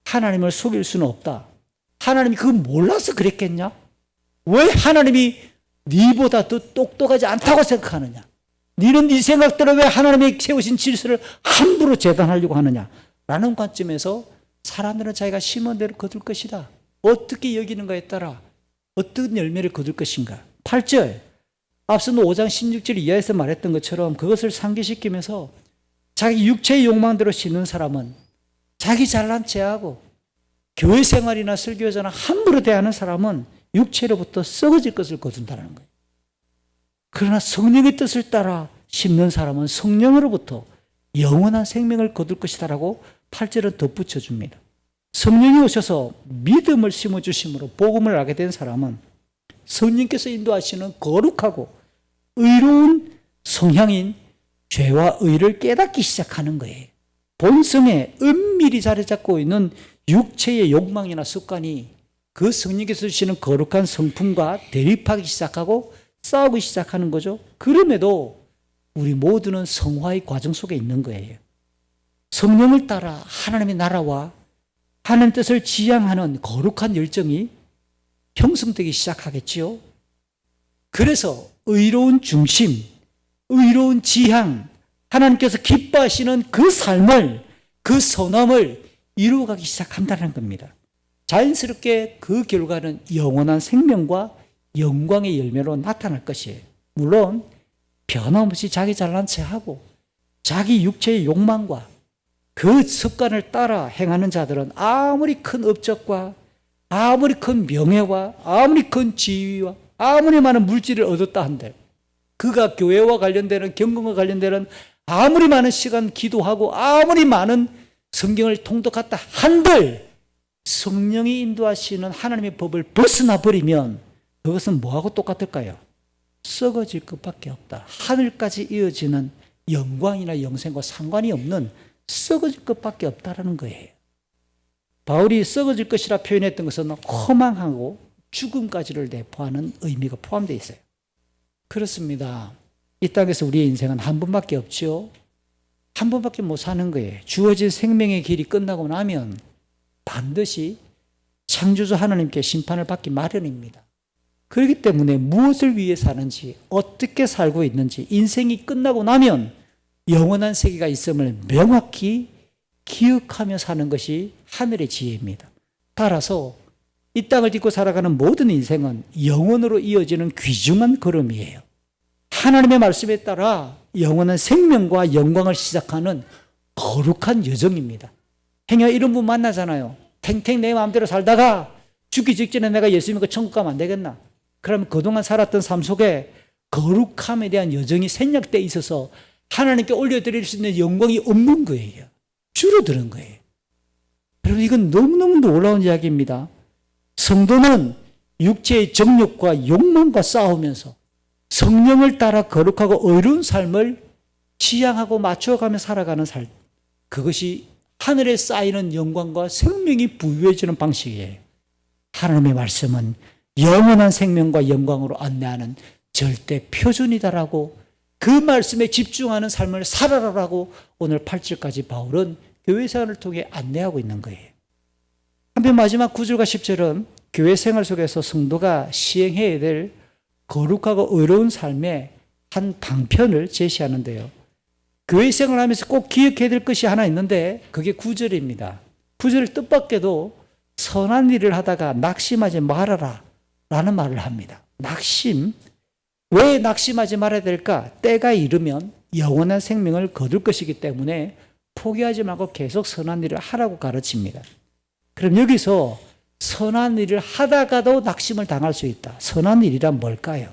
하나님을 속일 수는 없다. 하나님이 그걸 몰라서 그랬겠냐? 왜 하나님이 네보다 더 똑똑하지 않다고 생각하느냐? 네는 네 생각대로 왜 하나님이 세우신 질서를 함부로 재단하려고 하느냐? 라는 관점에서 사람들은 자기가 심은 대로 거둘 것이다. 어떻게 여기는가에 따라 어떤 열매를 거둘 것인가? 8절, 앞서는 5장 16절 이하에서 말했던 것처럼 그것을 상기시키면서 자기 육체의 욕망대로 씻는 사람은 자기 잘난 체하고 교회 생활이나 설교자나 함부로 대하는 사람은 육체로부터 썩어질 것을 거둔다는 거예요. 그러나 성령의 뜻을 따라 심는 사람은 성령으로부터 영원한 생명을 거둘 것이다라고 8절은 덧붙여 줍니다. 성령이 오셔서 믿음을 심어주심으로 복음을 알게 된 사람은 성령께서 인도하시는 거룩하고 의로운 성향인 죄와 의를 깨닫기 시작하는 거예요. 본성에 은밀히 자리 잡고 있는 육체의 욕망이나 습관이 그 성령께서 주시는 거룩한 성품과 대립하기 시작하고 싸우기 시작하는 거죠. 그럼에도 우리 모두는 성화의 과정 속에 있는 거예요. 성령을 따라 하나님의 나라와 하나님 뜻을 지향하는 거룩한 열정이 형성되기 시작하겠지요. 그래서 의로운 중심, 의로운 지향, 하나님께서 기뻐하시는 그 삶을, 그 선함을 이루어가기 시작한다는 겁니다. 자연스럽게 그 결과는 영원한 생명과 영광의 열매로 나타날 것이에요. 물론 변함없이 자기 잘난 체하고 자기 육체의 욕망과 그 습관을 따라 행하는 자들은 아무리 큰 업적과 아무리 큰 명예와 아무리 큰 지위와 아무리 많은 물질을 얻었다 한들 그가 교회와 관련되는 경건과 관련되는 아무리 많은 시간 기도하고 아무리 많은 성경을 통독했다 한들 성령이 인도하시는 하나님의 법을 벗어나 버리면 그것은 뭐하고 똑같을까요? 썩어질 것밖에 없다. 하늘까지 이어지는 영광이나 영생과 상관이 없는 썩어질 것밖에 없다라는 거예요. 바울이 썩어질 것이라 표현했던 것은 허망하고 죽음까지를 내포하는 의미가 포함되어 있어요. 그렇습니다. 이 땅에서 우리의 인생은 한 번밖에 없지요. 한 번밖에 못 사는 거예요. 주어진 생명의 길이 끝나고 나면 반드시 창조주 하나님께 심판을 받기 마련입니다. 그렇기 때문에 무엇을 위해 사는지, 어떻게 살고 있는지 인생이 끝나고 나면 영원한 세계가 있음을 명확히 기억하며 사는 것이 하늘의 지혜입니다. 따라서 이 땅을 딛고 살아가는 모든 인생은 영원으로 이어지는 귀중한 걸음이에요. 하나님의 말씀에 따라 영원한 생명과 영광을 시작하는 거룩한 여정입니다. 행여 이런 분 만나잖아요. 탱탱 내 마음대로 살다가 죽기 직전에 내가 예수 믿고 천국 가면 안 되겠나? 그러면 그동안 살았던 삶 속에 거룩함에 대한 여정이 생략되어 있어서 하나님께 올려드릴 수 있는 영광이 없는 거예요. 줄어드는 거예요. 여러분 이건 너무너무 놀라운 이야기입니다. 성도는 육체의 정욕과 욕망과 싸우면서 성령을 따라 거룩하고 의로운 삶을 지향하고 맞춰가며 살아가는 삶. 그것이 하늘에 쌓이는 영광과 생명이 부유해지는 방식이에요. 하나님의 말씀은 영원한 생명과 영광으로 안내하는 절대 표준이다라고 그 말씀에 집중하는 삶을 살아라라고 오늘 8절까지 바울은 교회 생활을 통해 안내하고 있는 거예요. 한편 마지막 9절과 10절은 교회 생활 속에서 성도가 시행해야 될 거룩하고 의로운 삶의 한 방편을 제시하는데요. 교회 생활하면서 꼭 기억해야 될 것이 하나 있는데 그게 9절입니다. 9절 뜻밖에도 선한 일을 하다가 낙심하지 말아라 라는 말을 합니다. 낙심. 왜 낙심하지 말아야 될까? 때가 이르면 영원한 생명을 거둘 것이기 때문에 포기하지 말고 계속 선한 일을 하라고 가르칩니다. 그럼 여기서 선한 일을 하다가도 낙심을 당할 수 있다. 선한 일이란 뭘까요?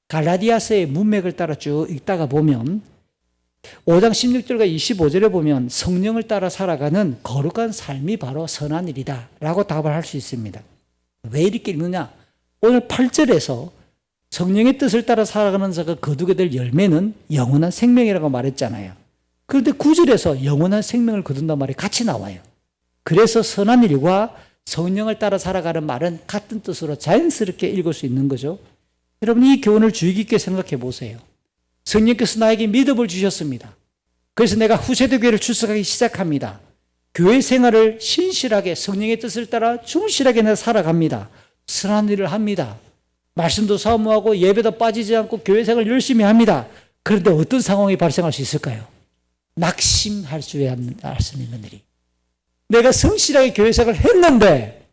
갈라디아서의 문맥을 따라 쭉 읽다가 보면 5장 16절과 25절에 보면 성령을 따라 살아가는 거룩한 삶이 바로 선한 일이다 라고 답을 할 수 있습니다. 왜 이렇게 읽느냐? 오늘 8절에서 성령의 뜻을 따라 살아가는 자가 거두게 될 열매는 영원한 생명이라고 말했잖아요. 그런데 9절에서 영원한 생명을 거둔단 말이 같이 나와요. 그래서 선한 일과 성령을 따라 살아가는 말은 같은 뜻으로 자연스럽게 읽을 수 있는 거죠. 여러분 이 교훈을 주의 깊게 생각해 보세요. 성령께서 나에게 믿음을 주셨습니다. 그래서 내가 후세대 교회를 출석하기 시작합니다. 교회 생활을 신실하게 성령의 뜻을 따라 충실하게 내가 살아갑니다. 선한 일을 합니다. 말씀도 사모하고 예배도 빠지지 않고 교회 생활을 열심히 합니다. 그런데 어떤 상황이 발생할 수 있을까요? 낙심할 수 있는 일이. 내가 성실하게 교회 생활을 했는데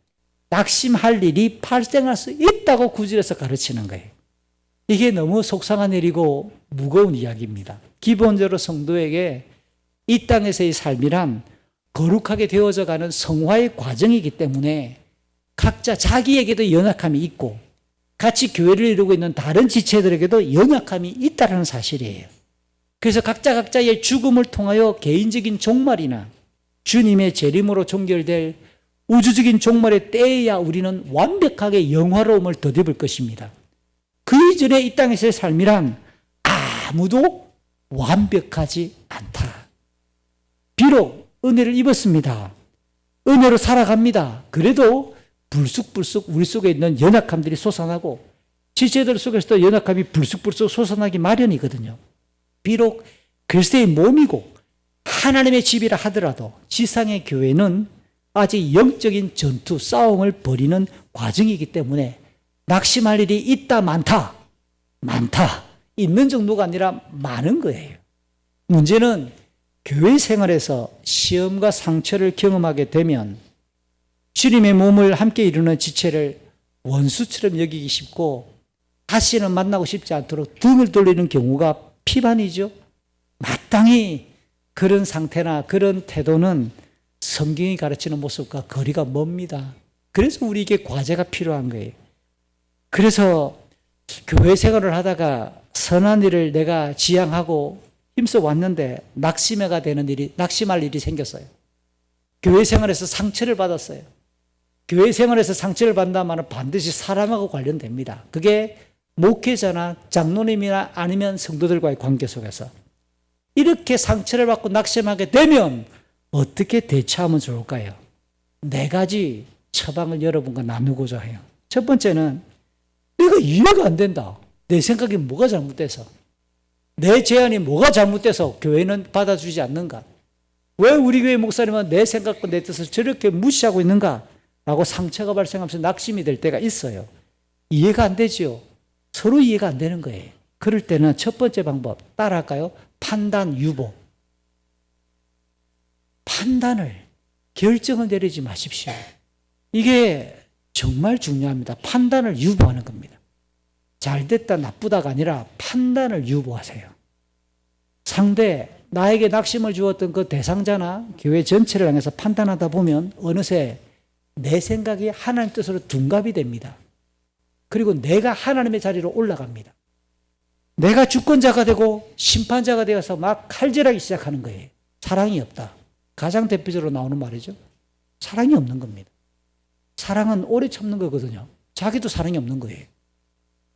낙심할 일이 발생할 수 있다고 구절에서 가르치는 거예요. 이게 너무 속상한 일이고 무거운 이야기입니다. 기본적으로 성도에게 이 땅에서의 삶이란 거룩하게 되어져 가는 성화의 과정이기 때문에 각자 자기에게도 연약함이 있고 같이 교회를 이루고 있는 다른 지체들에게도 연약함이 있다는 사실이에요. 그래서 각자의 죽음을 통하여 개인적인 종말이나 주님의 재림으로 종결될 우주적인 종말의 때에야 우리는 완벽하게 영화로움을 덧입을 것입니다. 그 이전에 이 땅에서의 삶이란 아무도 완벽하지 않다. 비록 은혜를 입었습니다. 은혜로 살아갑니다. 그래도 불쑥불쑥 우리 속에 있는 연약함들이 솟아나고 지체들 속에서도 연약함이 불쑥불쑥 솟아나기 마련이거든요. 비록 그리스도의 몸이고 하나님의 집이라 하더라도 지상의 교회는 아직 영적인 전투, 싸움을 벌이는 과정이기 때문에 낙심할 일이 있다, 많다. 있는 정도가 아니라 많은 거예요. 문제는 교회 생활에서 시험과 상처를 경험하게 되면 주님의 몸을 함께 이루는 지체를 원수처럼 여기기 쉽고 다시는 만나고 싶지 않도록 등을 돌리는 경우가 피반이죠. 마땅히 그런 상태나 그런 태도는 성경이 가르치는 모습과 거리가 멉니다. 그래서 우리에게 과제가 필요한 거예요. 그래서 교회 생활을 하다가 선한 일을 내가 지향하고 힘써 왔는데 낙심할 일이 생겼어요. 교회 생활에서 상처를 받았어요. 교회 생활에서 상처를 받는다면 반드시 사람하고 관련됩니다. 그게 목회자나 장로님이나 아니면 성도들과의 관계 속에서 이렇게 상처를 받고 낙심하게 되면 어떻게 대처하면 좋을까요? 4가지 처방을 여러분과 나누고자 해요. 첫 번째는 내가 이해가 안 된다. 내 생각이 뭐가 잘못돼서, 내 제안이 뭐가 잘못돼서 교회는 받아주지 않는가? 왜 우리 교회 목사님은 내 생각과 내 뜻을 저렇게 무시하고 있는가? 라고 상처가 발생하면서 낙심이 될 때가 있어요. 이해가 안 되지요. 서로 이해가 안 되는 거예요. 그럴 때는 첫 번째 방법 따라할까요? 판단 유보. 판단을, 결정을 내리지 마십시오. 이게 정말 중요합니다. 판단을 유보하는 겁니다. 잘됐다 나쁘다가 아니라 판단을 유보하세요. 나에게 낙심을 주었던 그 대상자나 교회 전체를 향해서 판단하다 보면 어느새 내 생각이 하나님 뜻으로 둔갑이 됩니다. 그리고 내가 하나님의 자리로 올라갑니다. 내가 주권자가 되고 심판자가 되어서 막 칼질하기 시작하는 거예요. 사랑이 없다. 가장 대표적으로 나오는 말이죠. 사랑이 없는 겁니다. 사랑은 오래 참는 거거든요. 자기도 사랑이 없는 거예요.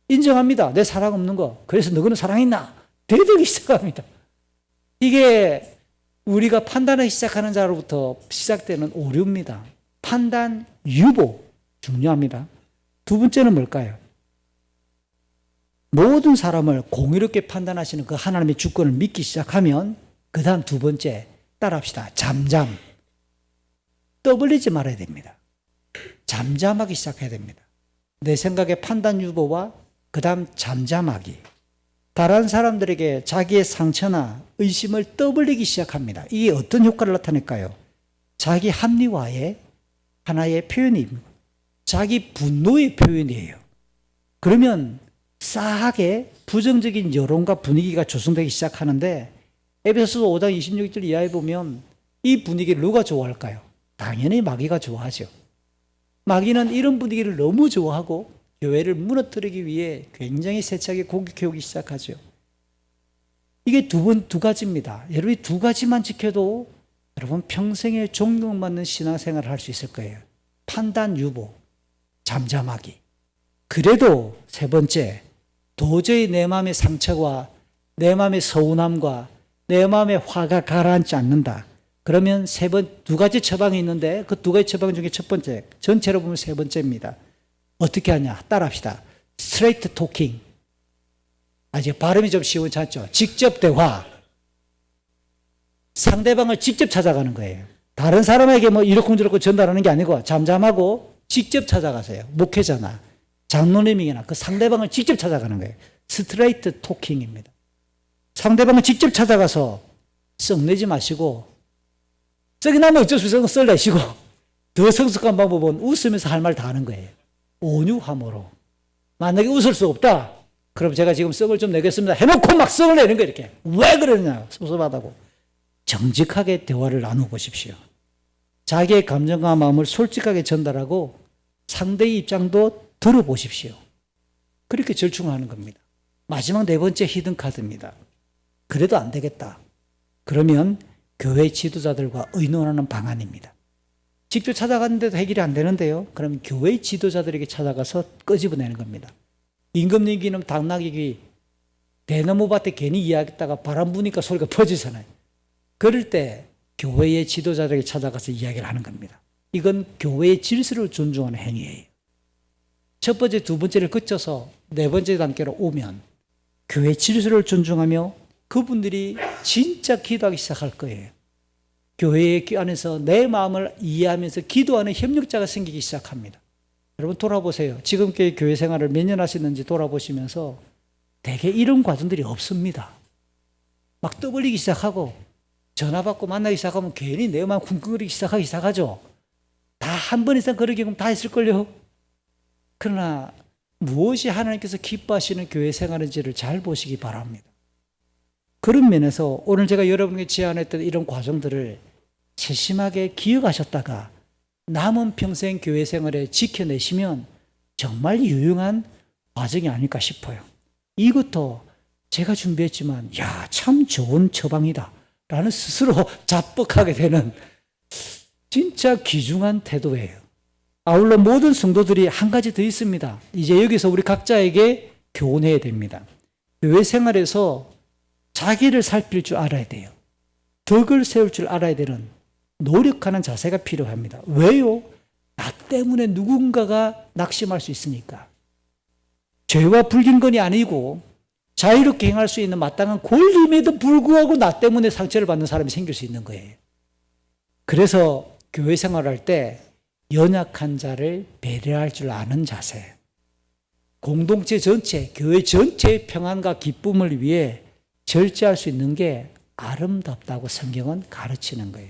인정합니다. 내 사랑 없는 거. 그래서 너는 사랑 있나? 대들기 시작합니다. 이게 우리가 판단하기 시작하는 자로부터 시작되는 오류입니다. 판단 유보 중요합니다. 두 번째는 뭘까요? 모든 사람을 공의롭게 판단하시는 그 하나님의 주권을 믿기 시작하면 그 다음 두 번째 따라합시다. 잠잠. 떠벌리지 말아야 됩니다. 잠잠하기 시작해야 됩니다. 내 생각의 판단 유보와 그 다음 잠잠하기. 다른 사람들에게 자기의 상처나 의심을 떠벌리기 시작합니다. 이게 어떤 효과를 나타낼까요? 자기 합리화의 하나의 표현입니다. 자기 분노의 표현이에요. 그러면 싸하게 부정적인 여론과 분위기가 조성되기 시작하는데 에베소서 5장 26절 이하에 보면 이 분위기를 누가 좋아할까요? 당연히 마귀가 좋아하죠. 마귀는 이런 분위기를 너무 좋아하고 교회를 무너뜨리기 위해 굉장히 세차게 공격해오기 시작하죠. 이게 두 가지입니다. 여러분이 두 가지만 지켜도 여러분 평생에 존경받는 신앙생활을 할 수 있을 거예요. 판단 유보, 잠잠하기. 그래도 세 번째, 도저히 내 마음의 상처와 내 마음의 서운함과 내 마음의 화가 가라앉지 않는다. 그러면 두 가지 처방이 있는데 그 두 가지 처방 중에 첫 번째, 전체로 보면 세 번째입니다. 어떻게 하냐? 따라합시다. 스트레이트 토킹. 이제 발음이 좀 시원치 않죠? 직접 대화. 상대방을 직접 찾아가는 거예요. 다른 사람에게 뭐 이렇고 전달하는 게 아니고 잠잠하고 직접 찾아가세요. 목회자나 장로님이나 그 상대방을 직접 찾아가는 거예요. 스트레이트 토킹입니다. 상대방을 직접 찾아가서 썩내지 마시고 썩이 나면 어쩔 수 없어 썰내시고 더 성숙한 방법은 웃으면서 할 말 다 하는 거예요. 온유함으로. 만약에 웃을 수 없다. 그럼 제가 지금 썩을 좀 내겠습니다. 해놓고 막 썩을 내는 거예요. 이렇게. 왜 그러냐. 섭섭하다고. 정직하게 대화를 나눠보십시오. 자기의 감정과 마음을 솔직하게 전달하고 상대의 입장도 들어보십시오. 그렇게 절충하는 겁니다. 마지막 네 번째 히든카드입니다. 그래도 안 되겠다. 그러면 교회 지도자들과 의논하는 방안입니다. 직접 찾아갔는데도 해결이 안 되는데요. 그러면 교회 지도자들에게 찾아가서 끄집어내는 겁니다. 임금님기는 당나귀 대나무밭에 괜히 이야기했다가 바람 부니까 소리가 퍼지잖아요. 그럴 때 교회의 지도자들에게 찾아가서 이야기를 하는 겁니다. 이건 교회의 질서를 존중하는 행위예요. 첫 번째, 두 번째를 거쳐서 네 번째 단계로 오면 교회 질서를 존중하며 그분들이 진짜 기도하기 시작할 거예요. 교회 안에서 내 마음을 이해하면서 기도하는 협력자가 생기기 시작합니다. 여러분 돌아보세요. 지금까지 교회 생활을 몇 년 하시는지 돌아보시면서 대개 이런 과정들이 없습니다. 막 떠벌리기 시작하고 전화 받고 만나기 시작하면 괜히 내 마음 쿵쿵거리기 시작하기 시작하죠. 다 한 번 이상 그런 경험 다 있을걸요. 그러나 무엇이 하나님께서 기뻐하시는 교회 생활인지를 잘 보시기 바랍니다. 그런 면에서 오늘 제가 여러분에게 제안했던 이런 과정들을 세심하게 기억하셨다가 남은 평생 교회 생활에 지켜내시면 정말 유용한 과정이 아닐까 싶어요. 이것도 제가 준비했지만 참 좋은 처방이다 라는 스스로 자뻑하게 되는 진짜 귀중한 태도예요. 아울러 모든 성도들이 한 가지 더 있습니다. 이제 여기서 우리 각자에게 교훈해야 됩니다. 교회 생활에서 자기를 살필 줄 알아야 돼요. 덕을 세울 줄 알아야 되는 노력하는 자세가 필요합니다. 왜요? 나 때문에 누군가가 낙심할 수 있으니까. 죄와 불경건이 아니고 자유롭게 행할 수 있는 마땅한 권리임에도 불구하고 나 때문에 상처를 받는 사람이 생길 수 있는 거예요. 그래서 교회 생활할 때 연약한 자를 배려할 줄 아는 자세, 공동체 전체, 교회 전체의 평안과 기쁨을 위해 절제할 수 있는 게 아름답다고 성경은 가르치는 거예요.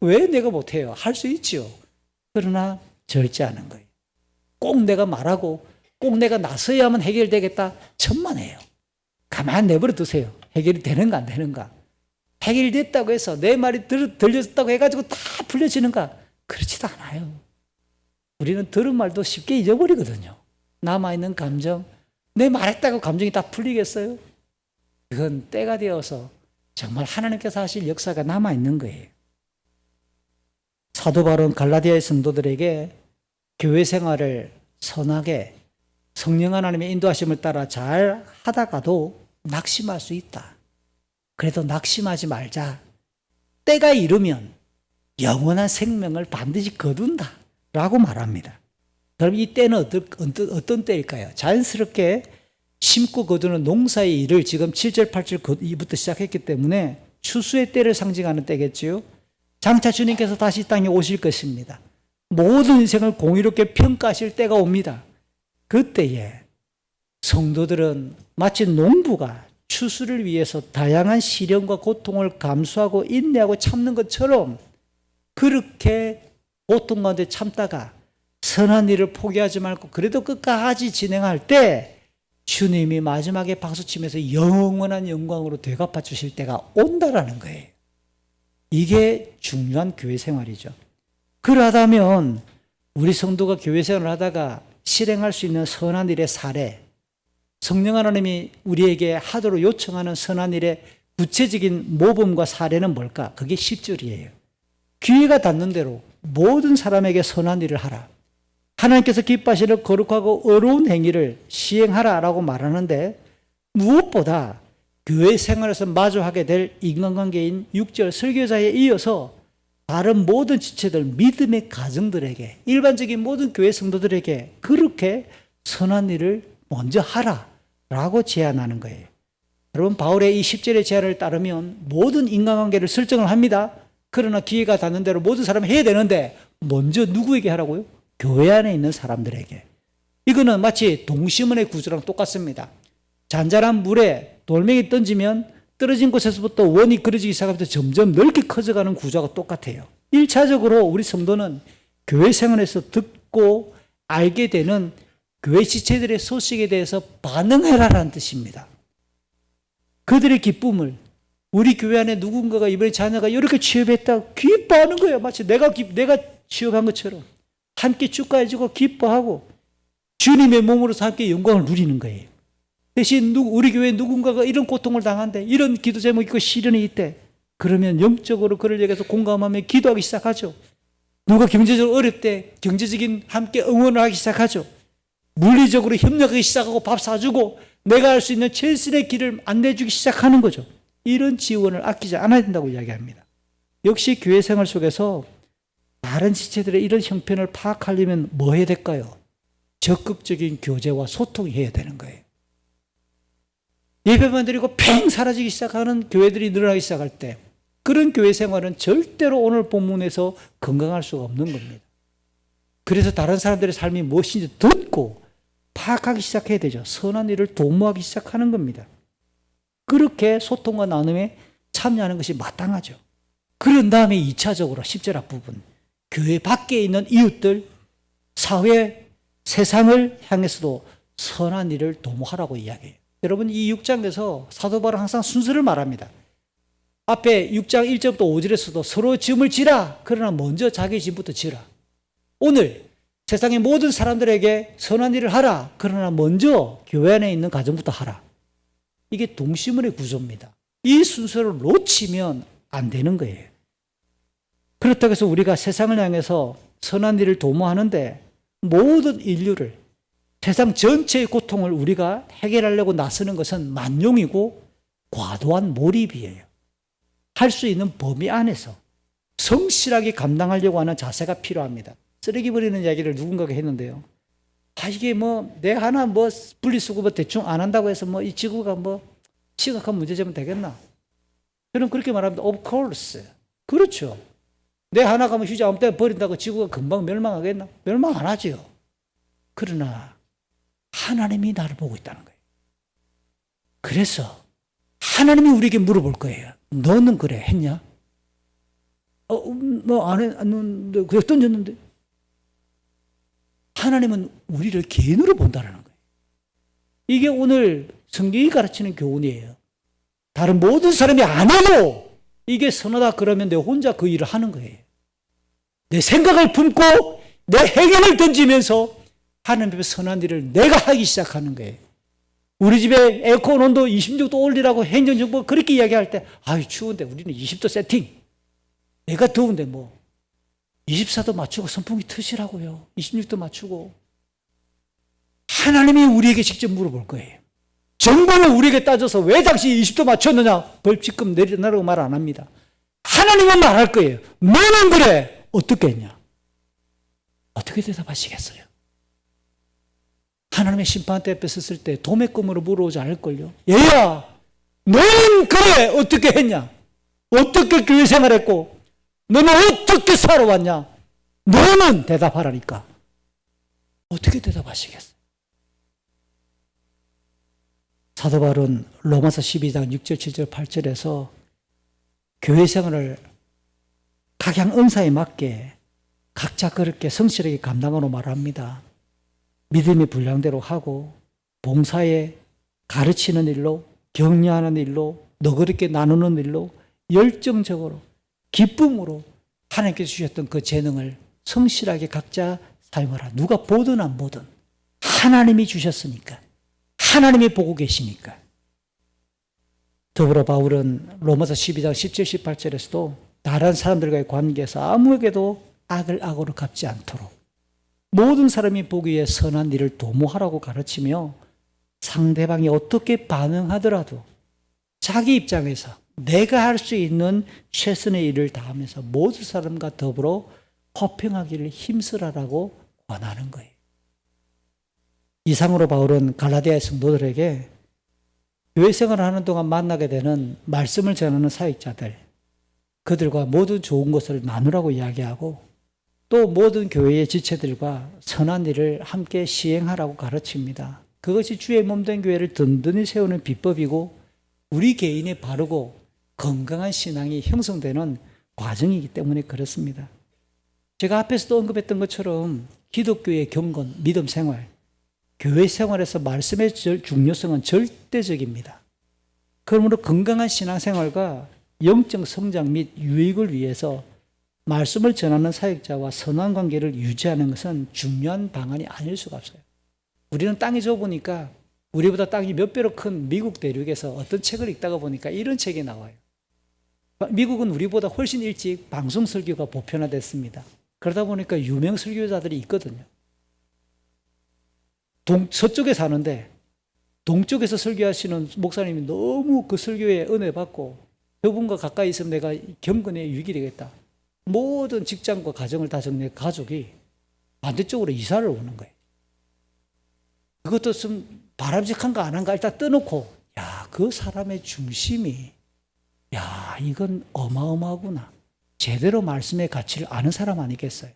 왜 내가 못해요? 할 수 있죠. 그러나 절제하는 거예요. 꼭 내가 말하고 꼭 내가 나서야만 해결되겠다? 천만에요. 가만히 내버려 두세요. 해결이 되는가 안 되는가? 해결됐다고 해서 내 말이 들렸다고 해가지고 다 풀려지는가? 그렇지도 않아요. 우리는 들은 말도 쉽게 잊어버리거든요. 남아있는 감정, 내 말했다고 감정이 다 풀리겠어요? 그건 때가 되어서 정말 하나님께서 하실 역사가 남아있는 거예요. 사도 바울은 갈라디아의 성도들에게 교회 생활을 선하게 성령 하나님의 인도하심을 따라 잘 하다가도 낙심할 수 있다. 그래도 낙심하지 말자. 때가 이르면 영원한 생명을 반드시 거둔다 라고 말합니다. 그럼 이 때는 어떤 때일까요? 자연스럽게 심고 거두는 농사의 일을 지금 7절, 8절부터 시작했기 때문에 추수의 때를 상징하는 때겠지요. 장차 주님께서 다시 땅에 오실 것입니다. 모든 인생을 공의롭게 평가하실 때가 옵니다. 그때에 성도들은 마치 농부가 추수를 위해서 다양한 시련과 고통을 감수하고 인내하고 참는 것처럼 그렇게 고통 가운데 참다가 선한 일을 포기하지 말고 그래도 끝까지 진행할 때 주님이 마지막에 박수치면서 영원한 영광으로 되갚아 주실 때가 온다라는 거예요. 이게 중요한 교회 생활이죠. 그러하다면 우리 성도가 교회 생활을 하다가 실행할 수 있는 선한 일의 사례, 성령 하나님이 우리에게 하도록 요청하는 선한 일의 구체적인 모범과 사례는 뭘까? 그게 10절이에요. 기회가 닿는 대로 모든 사람에게 선한 일을 하라. 하나님께서 기뻐하시는 거룩하고 의로운 행위를 시행하라라고 말하는데 무엇보다 교회 생활에서 마주하게 될 인간관계인 6절 설교자에 이어서 다른 모든 지체들, 믿음의 가정들에게, 일반적인 모든 교회 성도들에게 그렇게 선한 일을 먼저 하라라고 제안하는 거예요. 여러분, 바울의 이 10절의 제안을 따르면 모든 인간관계를 설정을 합니다. 그러나 기회가 닿는 대로 모든 사람이 해야 되는데 먼저 누구에게 하라고요? 교회 안에 있는 사람들에게. 이거는 마치 동심원의 구조랑 똑같습니다. 잔잔한 물에 돌멩이 던지면 떨어진 곳에서부터 원이 그려지기 시작하면서 점점 넓게 커져가는 구조가 똑같아요. 1차적으로 우리 성도는 교회 생활에서 듣고 알게 되는 교회 지체들의 소식에 대해서 반응해라라는 뜻입니다. 그들의 기쁨을, 우리 교회 안에 누군가가 이번에 자녀가 이렇게 취업했다 기뻐하는 거예요. 마치 내가 취업한 것처럼. 함께 축가해주고 기뻐하고 주님의 몸으로서 함께 영광을 누리는 거예요. 대신 우리 교회에 누군가가 이런 고통을 당한대, 이런 기도 제목이 있고 시련이 있대. 그러면 영적으로 그를 얘기해서 공감하며 기도하기 시작하죠. 누가 경제적으로 어렵대, 경제적인 함께 응원을 하기 시작하죠. 물리적으로 협력하기 시작하고 밥 사주고 내가 할 수 있는 최선의 길을 안내주기 시작하는 거죠. 이런 지원을 아끼지 않아야 된다고 이야기합니다. 역시 교회 생활 속에서 다른 지체들의 이런 형편을 파악하려면 뭐 해야 될까요? 적극적인 교제와 소통해야 되는 거예요. 예배만 드리고 팽 사라지기 시작하는 교회들이 늘어나기 시작할 때 그런 교회 생활은 절대로 오늘 본문에서 건강할 수가 없는 겁니다. 그래서 다른 사람들의 삶이 무엇인지 듣고 파악하기 시작해야 되죠. 선한 일을 도모하기 시작하는 겁니다. 그렇게 소통과 나눔에 참여하는 것이 마땅하죠. 그런 다음에 2차적으로 10절 앞부분 교회 밖에 있는 이웃들, 사회, 세상을 향해서도 선한 일을 도모하라고 이야기해요. 여러분 이 6장에서 사도 바울은 항상 순서를 말합니다. 앞에 6장 1절부터 5절에서도 서로 짐을 지라. 그러나 먼저 자기 짐부터 지라. 오늘 세상의 모든 사람들에게 선한 일을 하라. 그러나 먼저 교회 안에 있는 가정부터 하라. 이게 동시문의 구조입니다. 이 순서를 놓치면 안 되는 거예요. 그렇다고 해서 우리가 세상을 향해서 선한 일을 도모하는데 모든 인류를, 세상 전체의 고통을 우리가 해결하려고 나서는 것은 만용이고 과도한 몰입이에요. 할 수 있는 범위 안에서 성실하게 감당하려고 하는 자세가 필요합니다. 쓰레기 버리는 이야기를 누군가가 했는데요. 이게 내 하나 분리수거 대충 안 한다고 해서 이 지구가 심각한 문제점은 되겠나? 저는 그렇게 말합니다. Of course. 그렇죠. 내 하나가 휴지 아무 때나 버린다고 지구가 금방 멸망하겠나? 멸망 안 하죠. 그러나 하나님이 나를 보고 있다는 거예요. 그래서 하나님이 우리에게 물어볼 거예요. 너는 그래 했냐? 안 했는데 그래 던졌는데. 하나님은 우리를 개인으로 본다는 거예요. 이게 오늘 성경이 가르치는 교훈이에요. 다른 모든 사람이 안 해도 이게 선하다 그러면 내가 혼자 그 일을 하는 거예요. 내 생각을 품고 내 행위를 던지면서 하나님 앞에 선한 일을 내가 하기 시작하는 거예요. 우리 집에 에어컨 온도 26도 올리라고 행정정부가 그렇게 이야기할 때 추운데 우리는 20도 세팅. 내가 더운데 24도 맞추고 선풍기 트시라고요. 26도 맞추고. 하나님이 우리에게 직접 물어볼 거예요. 정부는 우리에게 따져서 왜 당신이 20도 맞췄느냐? 벌칙금 내리라고 말 안 합니다. 하나님은 말할 거예요. 너는 그래. 어떻게 했냐? 어떻게 대답하시겠어요? 하나님의 심판대 앞에 섰을 때 도매금으로 물어오지 않을걸요. 얘야, 너는 그래 어떻게 했냐? 어떻게 교회 생활했고 너는 어떻게 살아왔냐? 너는 대답하라니까. 어떻게 대답하시겠어요? 사도 바울은 로마서 12장 6절 7절 8절에서 교회 생활을 각양 은사에 맞게 각자 그렇게 성실하게 감당하고 말합니다. 믿음의 분량대로 하고 봉사에 가르치는 일로, 격려하는 일로, 너그럽게 나누는 일로 열정적으로 기쁨으로 하나님께서 주셨던 그 재능을 성실하게 각자 사용하라. 누가 보든 안 보든 하나님이 주셨으니까, 하나님이 보고 계시니까. 더불어 바울은 로마서 12장 17, 18절에서도 다른 사람들과의 관계에서 아무에게도 악을 악으로 갚지 않도록 모든 사람이 보기에 선한 일을 도모하라고 가르치며 상대방이 어떻게 반응하더라도 자기 입장에서 내가 할 수 있는 최선의 일을 다하면서 모든 사람과 더불어 화평하기를 힘쓰라라고 권하는 거예요. 이상으로 바울은 갈라디아의 성도들에게 교회 생활을 하는 동안 만나게 되는 말씀을 전하는 사역자들, 그들과 모든 좋은 것을 나누라고 이야기하고 또 모든 교회의 지체들과 선한 일을 함께 시행하라고 가르칩니다. 그것이 주의 몸된 교회를 든든히 세우는 비법이고 우리 개인의 바르고 건강한 신앙이 형성되는 과정이기 때문에 그렇습니다. 제가 앞에서도 언급했던 것처럼 기독교의 경건, 믿음 생활, 교회 생활에서 말씀의 중요성은 절대적입니다. 그러므로 건강한 신앙생활과 영적 성장 및 유익을 위해서 말씀을 전하는 사역자와 선한 관계를 유지하는 것은 중요한 방안이 아닐 수가 없어요. 우리는 땅이 좁으니까 우리보다 땅이 몇 배로 큰 미국 대륙에서 어떤 책을 읽다가 보니까 이런 책이 나와요. 미국은 우리보다 훨씬 일찍 방송 설교가 보편화됐습니다. 그러다 보니까 유명 설교자들이 있거든요. 서쪽에 사는데 동쪽에서 설교하시는 목사님이 너무 그 설교에 은혜 받고 저분과 가까이 있으면 내가 경건에 유익이 되겠다. 모든 직장과 가정을 다 정리해 가족이 반대쪽으로 이사를 오는 거예요. 그것도 좀 바람직한가 안 한가 일단 떠놓고 그 사람의 중심이 이건 어마어마하구나. 제대로 말씀의 가치를 아는 사람 아니겠어요?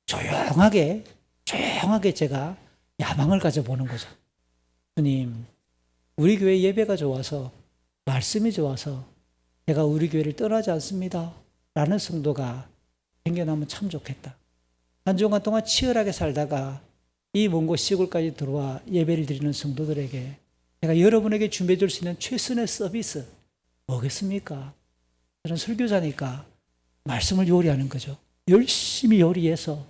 조용하게 제가 야망을 가져보는 거죠. 주님, 우리 교회 예배가 좋아서 말씀이 좋아서 제가 우리 교회를 떠나지 않습니다. 라는 성도가 생겨나면 참 좋겠다. 한 주간 동안 치열하게 살다가 이 먼 곳 시골까지 들어와 예배를 드리는 성도들에게 제가 여러분에게 준비해 줄 수 있는 최선의 서비스 뭐겠습니까? 저는 설교자니까 말씀을 요리하는 거죠. 열심히 요리해서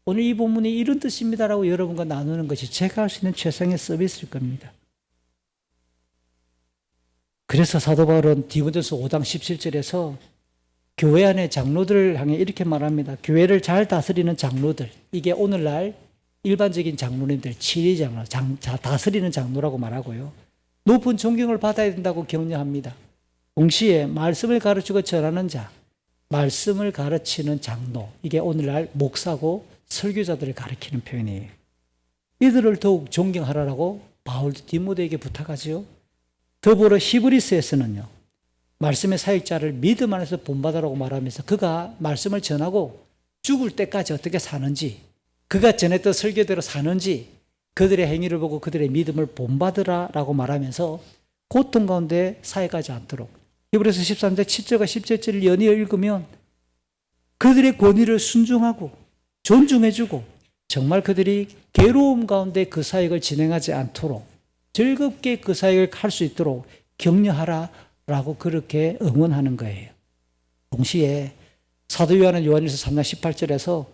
오늘 이 본문이 이런 뜻입니다라고 여러분과 나누는 것이 제가 할 수 있는 최상의 서비스일 겁니다. 그래서 사도 바울은 디모데후서 5장 17절에서 교회 안의 장로들을 향해 이렇게 말합니다. 교회를 잘 다스리는 장로들, 이게 오늘날 일반적인 장로님들, 치리 장로, 다스리는 장로라고 말하고요. 높은 존경을 받아야 된다고 격려합니다. 동시에 말씀을 가르치고 전하는 자, 말씀을 가르치는 장로, 이게 오늘날 목사고 설교자들을 가리키는 표현이에요. 이들을 더욱 존경하라고 바울도 디모데에게 부탁하지요. 더불어 히브리스에서는요, 말씀의 사역자를 믿음 안에서 본받으라고 말하면서 그가 말씀을 전하고 죽을 때까지 어떻게 사는지, 그가 전했던 설교대로 사는지 그들의 행위를 보고 그들의 믿음을 본받으라라고 말하면서 고통 가운데 사역하지 않도록, 히브리서 13장 7절과 17절을 연이어 읽으면 그들의 권위를 순종하고 존중해주고 정말 그들이 괴로움 가운데 그 사역을 진행하지 않도록 즐겁게 그 사역을 할 수 있도록 격려하라라고 그렇게 응원하는 거예요. 동시에 사도 요한은 요한일서 3장 18절에서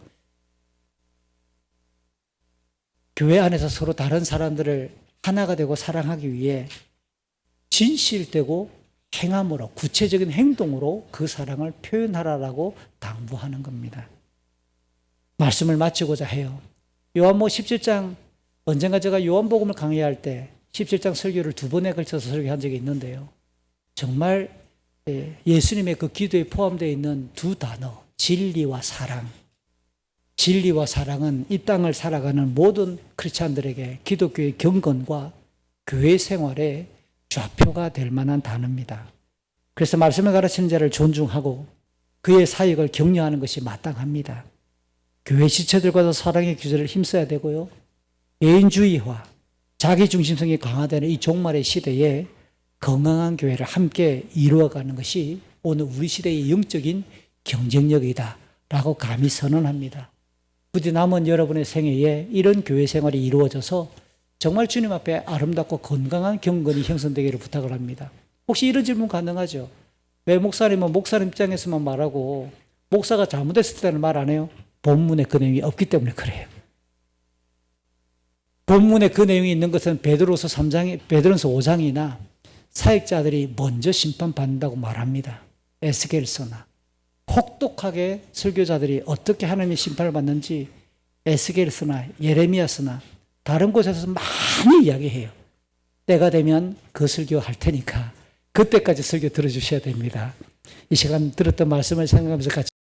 교회 안에서 서로 다른 사람들을 하나가 되고 사랑하기 위해 진실되고 행함으로, 구체적인 행동으로 그 사랑을 표현하라라고 당부하는 겁니다. 말씀을 마치고자 해요. 요한복음 17장, 언젠가 제가 요한복음을 강의할 때 17장 설교를 2번에 걸쳐서 설교한 적이 있는데요. 정말 예수님의 그 기도에 포함되어 있는 두 단어, 진리와 사랑. 진리와 사랑은 이 땅을 살아가는 모든 크리스찬들에게 기독교의 경건과 교회 생활의 좌표가 될 만한 단어입니다. 그래서 말씀을 가르치는 자를 존중하고 그의 사역을 격려하는 것이 마땅합니다. 교회 지체들과도 사랑의 규제를 힘써야 되고요. 개인주의와 자기중심성이 강화되는 이 종말의 시대에 건강한 교회를 함께 이루어가는 것이 오늘 우리 시대의 영적인 경쟁력이다 라고 감히 선언합니다. 부디 남은 여러분의 생애에 이런 교회 생활이 이루어져서 정말 주님 앞에 아름답고 건강한 경건이 형성되기를 부탁을 합니다. 혹시 이런 질문 가능하죠? 왜 목사님은 목사님 입장에서만 말하고 목사가 잘못했을 때는 말 안 해요? 본문에 그 내용이 없기 때문에 그래요. 본문에 그 내용이 있는 것은 베드로서 5장이나 사역자들이 먼저 심판받는다고 말합니다. 에스겔서나 혹독하게 설교자들이 어떻게 하나님의 심판을 받는지 에스겔서나 예레미야서나 다른 곳에서 많이 이야기해요. 때가 되면 그 설교할 테니까 그때까지 설교 들어주셔야 됩니다. 이 시간 들었던 말씀을 생각하면서 같이